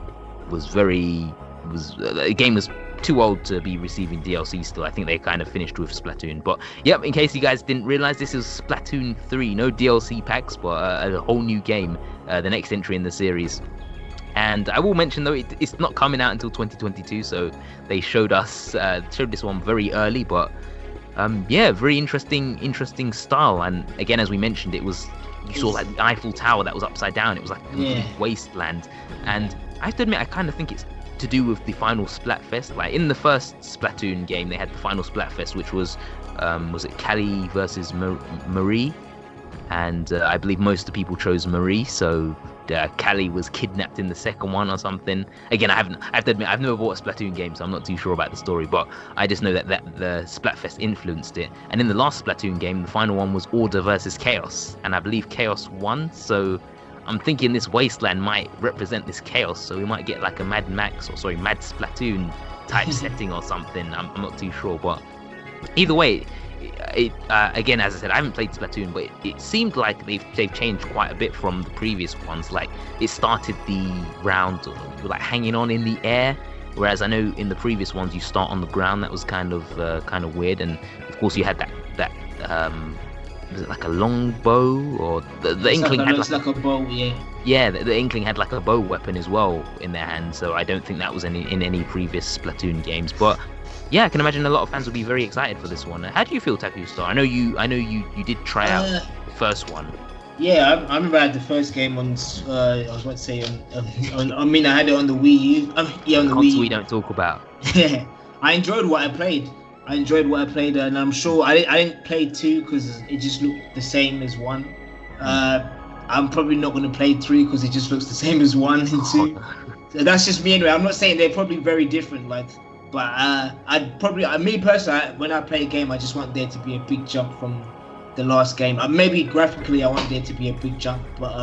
game was too old to be receiving DLC still. I think they kind of finished with Splatoon. But yep, in case you guys didn't realize, this is Splatoon 3. No DLC packs, but a whole new game, the next entry in the series. And I will mention though, it's not coming out until 2022, so they showed this one very early. But yeah, very interesting style. And again, as we mentioned, you saw like the Eiffel Tower that was upside down. It was like a complete wasteland. And I have to admit, I kind of think it's to do with the final Splatfest. Like in the first Splatoon game, they had the final Splatfest, which was it Callie versus Marie? And I believe most of the people chose Marie, so Callie was kidnapped in the second one or something. Again, I have to admit, I've never bought a Splatoon game, so I'm not too sure about the story, but I just know that the Splatfest influenced it. And in the last Splatoon game, the final one was Order versus Chaos, and I believe Chaos won, so I'm thinking this wasteland might represent this chaos, so we might get like a Mad Splatoon type setting or something. I'm not too sure, but either way, again, as I said, I haven't played Splatoon, but it seemed like they've changed quite a bit from the previous ones. Like it started the round like hanging on in the air, whereas I know in the previous ones you start on the ground. That was kind of weird, and of course you had that was it like a long bow, or the Inkling had like a bow, yeah, the Inkling had like a bow weapon as well in their hand, so I don't think that was in any previous Splatoon games. But yeah, I can imagine a lot of fans will be very excited for this one. How do you feel, TakuStar? I know you did try out the first one. Yeah, I remember I had the first game on. I was about to say I had it on the Wii U. On the Wii U. We don't talk about. Yeah, I enjoyed what I played. And I'm sure I didn't play 2 because it just looked the same as 1. I'm probably not going to play 3 because it just looks the same as 1 and 2. So that's just me anyway. I'm not saying they're probably very different, like, but me personally, when I play a game, I just want there to be a big jump from the last game. Maybe graphically, I want there to be a big jump, but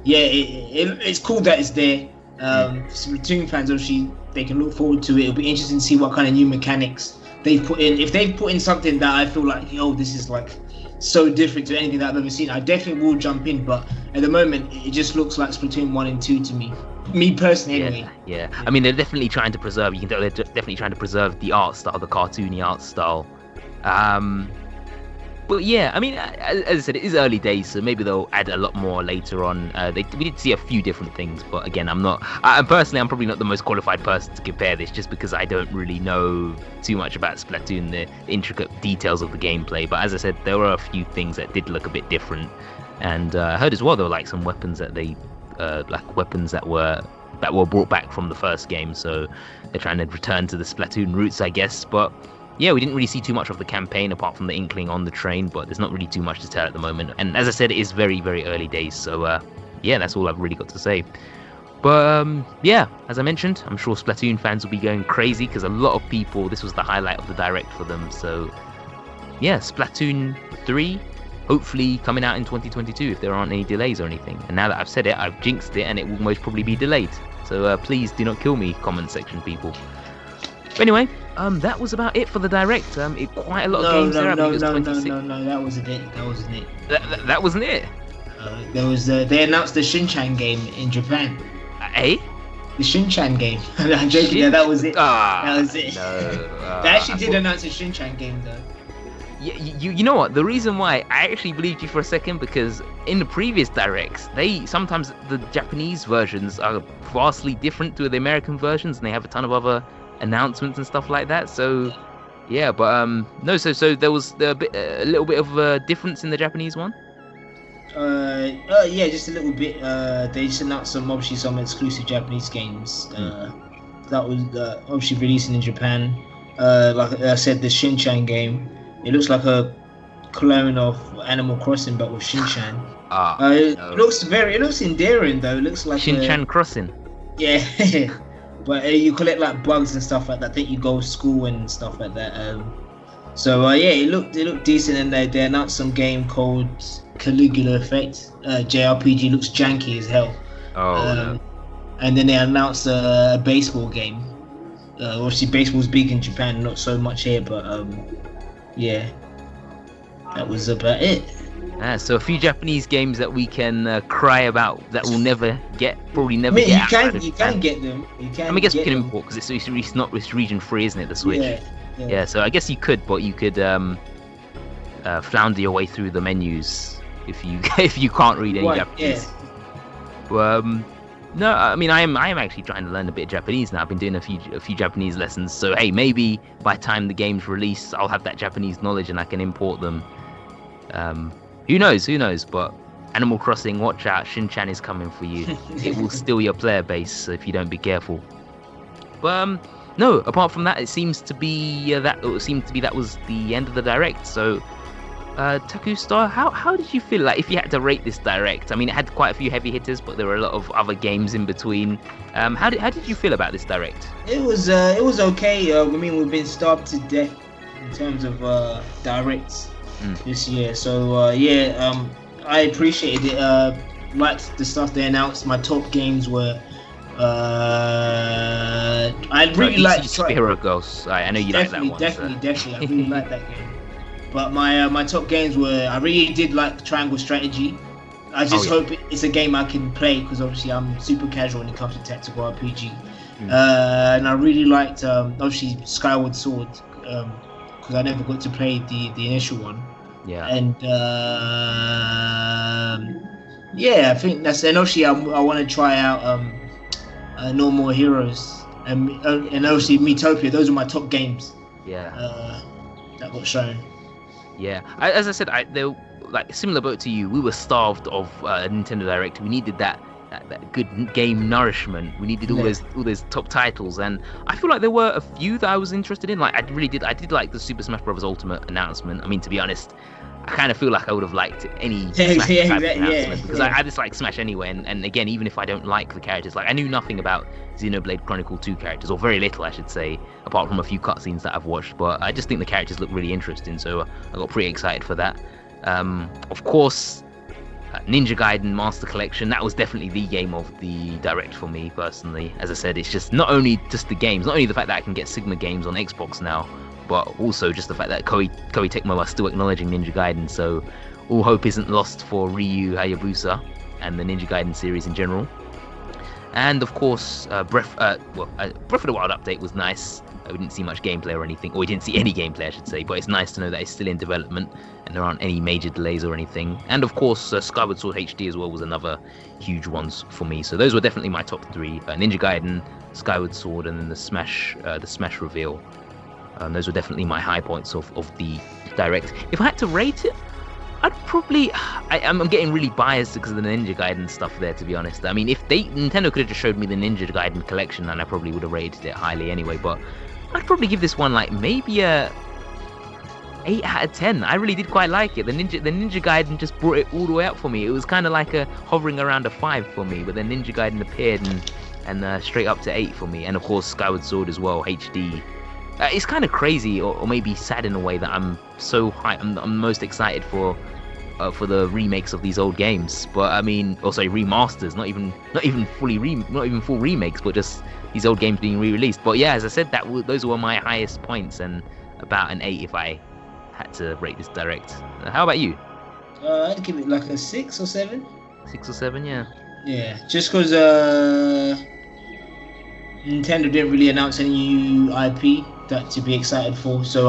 yeah, it's cool that it's there. Splatoon fans, obviously, they can look forward to it. It'll be interesting to see what kind of new mechanics they've put in. If they've put in something that I feel like, yo, this is like so different to anything that I've ever seen, I definitely will jump in. But at the moment, it just looks like Splatoon 1 and 2 to me personally anyway. Yeah. I mean, they're definitely trying to preserve, you can tell they're definitely trying to preserve the art style, the cartoony art style. But yeah, I mean, as I said, it is early days, so maybe they'll add a lot more later on. We did see a few different things, but again, I'm probably not the most qualified person to compare this, just because I don't really know too much about Splatoon, the intricate details of the gameplay. But as I said, there were a few things that did look a bit different, and I heard as well there were like some weapons that that were brought back from the first game, so they're trying to return to the Splatoon roots, I guess. But yeah, we didn't really see too much of the campaign apart from the Inkling on the train, but there's not really too much to tell at the moment. And as I said, it is very, very early days, so yeah, that's all I've really got to say. But yeah, as I mentioned, I'm sure Splatoon fans will be going crazy because a lot of people, this was the highlight of the direct for them. So yeah, Splatoon 3, hopefully coming out in 2022 if there aren't any delays or anything. And now that I've said it, I've jinxed it, and it will most probably be delayed. So please do not kill me, comment section people. But anyway, that was about it for the direct. Quite a lot of games there. No, that wasn't it. That wasn't it. They announced the Shinchan game in Japan. Eh? The Shinchan game. I'm joking. Yeah, that was it. That was it. No, they actually did announce a Shinchan game though. You know what? The reason why I actually believed you for a second, because in the previous directs, sometimes the Japanese versions are vastly different to the American versions, and they have a ton of other announcements and stuff like that. So yeah, but no, so there was a little bit of a difference in the Japanese one. Yeah, just a little bit. They just announced obviously some exclusive Japanese games that was obviously releasing in Japan. Like I said, the Shin-chan game. It looks like a clone of Animal Crossing, but with Shin-chan. It looks endearing though. It looks like Shin-chan Crossing. Yeah, but you collect like bugs and stuff like that. I think you go to school and stuff like that. So yeah, it looked decent, and they announced some game called Caligula Effect. JRPG, looks janky as hell. No. And then they announced a baseball game. Obviously, baseball's big in Japan, not so much here, but yeah, that was about it. So a few Japanese games that we can cry about that we'll probably never get. You can get them. I guess we can import because it's not region free, isn't it? The Switch. Yeah. So I guess you could, but you could flounder your way through the menus if you can't read any Japanese. Yeah. No, I mean I am actually trying to learn a bit of Japanese now. I've been doing a few Japanese lessons. So hey, maybe by the time the game's released, I'll have that Japanese knowledge and I can import them. Who knows? But Animal Crossing, watch out, Shin-chan is coming for you. It will steal your player base if you don't be careful. But no, apart from that, it seems to be that was the end of the direct. So TakuStar, how did you feel like if you had to rate this direct? I mean, it had quite a few heavy hitters, but there were a lot of other games in between. How did you feel about this direct? It was okay. I mean, we've been starved to death in terms of directs this year. So yeah, I appreciated it. Liked the stuff they announced. My top games were. I really liked Spiro Ghosts. I know you like that one. Definitely. I really liked that game. But my top games were, I really did like Triangle Strategy. I just hope it's a game I can play, because obviously I'm super casual when it comes to tactical RPG. And I really liked obviously Skyward Sword, because I never got to play the initial one. Yeah. And yeah, I think that's, and obviously I want to try out No More Heroes and obviously Miitopia. Those are my top games. Yeah. That got shown. Yeah, as I said, they like similar boat to you. We were starved of Nintendo Direct. We needed that good game nourishment. We needed all those top titles, and I feel like there were a few that I was interested in. Like I did like the Super Smash Bros. Ultimate announcement. I mean, to be honest, I kind of feel like I would have liked any Smash announcement because I just like Smash anyway. And again, even if I don't like the characters, like I knew nothing about Xenoblade Chronicle 2 characters, or very little, I should say, apart from a few cutscenes that I've watched. But I just think the characters look really interesting, so I got pretty excited for that. Of course, Ninja Gaiden Master Collection, that was definitely the game of the direct for me personally. As I said, it's just not only just the games, not only the fact that I can get Sigma games on Xbox now, but also just the fact that Koei Tecmo are still acknowledging Ninja Gaiden, so all hope isn't lost for Ryu Hayabusa and the Ninja Gaiden series in general. And of course, Breath of the Wild update was nice. We didn't see much gameplay or anything, or we didn't see any gameplay, I should say, but it's nice to know that it's still in development and there aren't any major delays or anything. And of course, Skyward Sword HD as well was another huge one for me. So those were definitely my top three: Ninja Gaiden, Skyward Sword, and then the Smash reveal. Those were definitely my high points of the direct. If I had to rate it, I'd probably... I'm getting really biased because of the Ninja Gaiden stuff there, to be honest. I mean, if Nintendo could have just showed me the Ninja Gaiden collection, and I probably would have rated it highly anyway, but I'd probably give this one like maybe a 8 out of 10. I really did quite like it. The Ninja Gaiden just brought it all the way up for me. It was kind of like hovering around a 5 for me, but then Ninja Gaiden appeared and straight up to 8 for me. And of course, Skyward Sword as well, HD. It's kind of crazy, or maybe sad in a way, that I'm so hyped. I'm most excited for the remakes of these old games. But I mean, also remasters, not even full remakes, but just these old games being re-released. But yeah, as I said, those were my highest points, and about an 8 if I had to rate this direct. How about you? I'd give it like a 6 or 7. 6 or 7, yeah. Yeah, just because Nintendo didn't really announce any new IP that to be excited for, so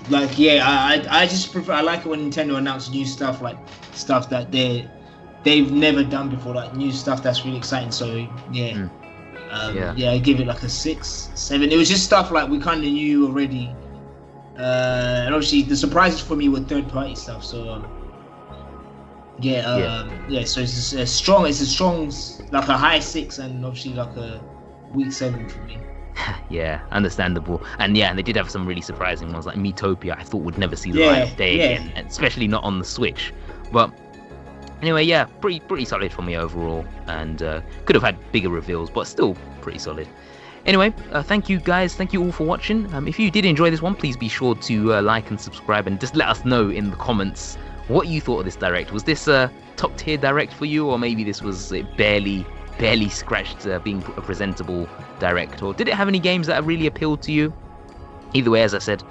like yeah, I just prefer. I like it when Nintendo announces new stuff, like stuff that they've never done before, like new stuff that's really exciting. So yeah. Yeah, I give it like a 6, 7. It was just stuff like we kind of knew already, and obviously the surprises for me were third-party stuff. So so it's a strong, like a high 6, and obviously like a weak 7 for me. Yeah, understandable. And they did have some really surprising ones, like Miitopia. I thought would never see the light of day again, especially not on the Switch. But anyway, pretty solid for me overall, and could have had bigger reveals, but still pretty solid. Anyway, thank you guys, thank you all for watching. If you did enjoy this one, please be sure to like and subscribe, and just let us know in the comments what you thought of this direct. Was this a top tier direct for you, or maybe this was barely scratched being a presentable direct, or did it have any games that really appealed to you? Either way, as I said,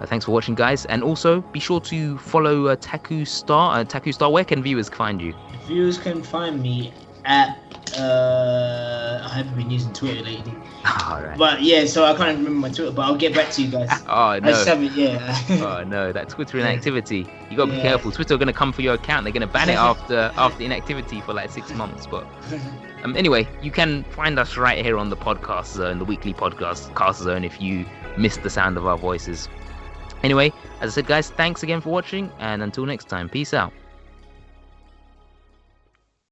thanks for watching, guys, and also be sure to follow TakuStar. TakuStar, where can viewers find you? Viewers can find me at I haven't been using Twitter lately. All right. But yeah, so I can't remember my Twitter, but I'll get back to you guys. Oh no. I just haven't, Oh no, that Twitter inactivity. You gotta be careful. Twitter are gonna come for your account. They're gonna ban it after inactivity for like 6 months. But anyway, you can find us right here on the podcast zone, the weekly podcast zone, if you missed the sound of our voices. Anyway, as I said, guys, thanks again for watching, and until next time, peace out.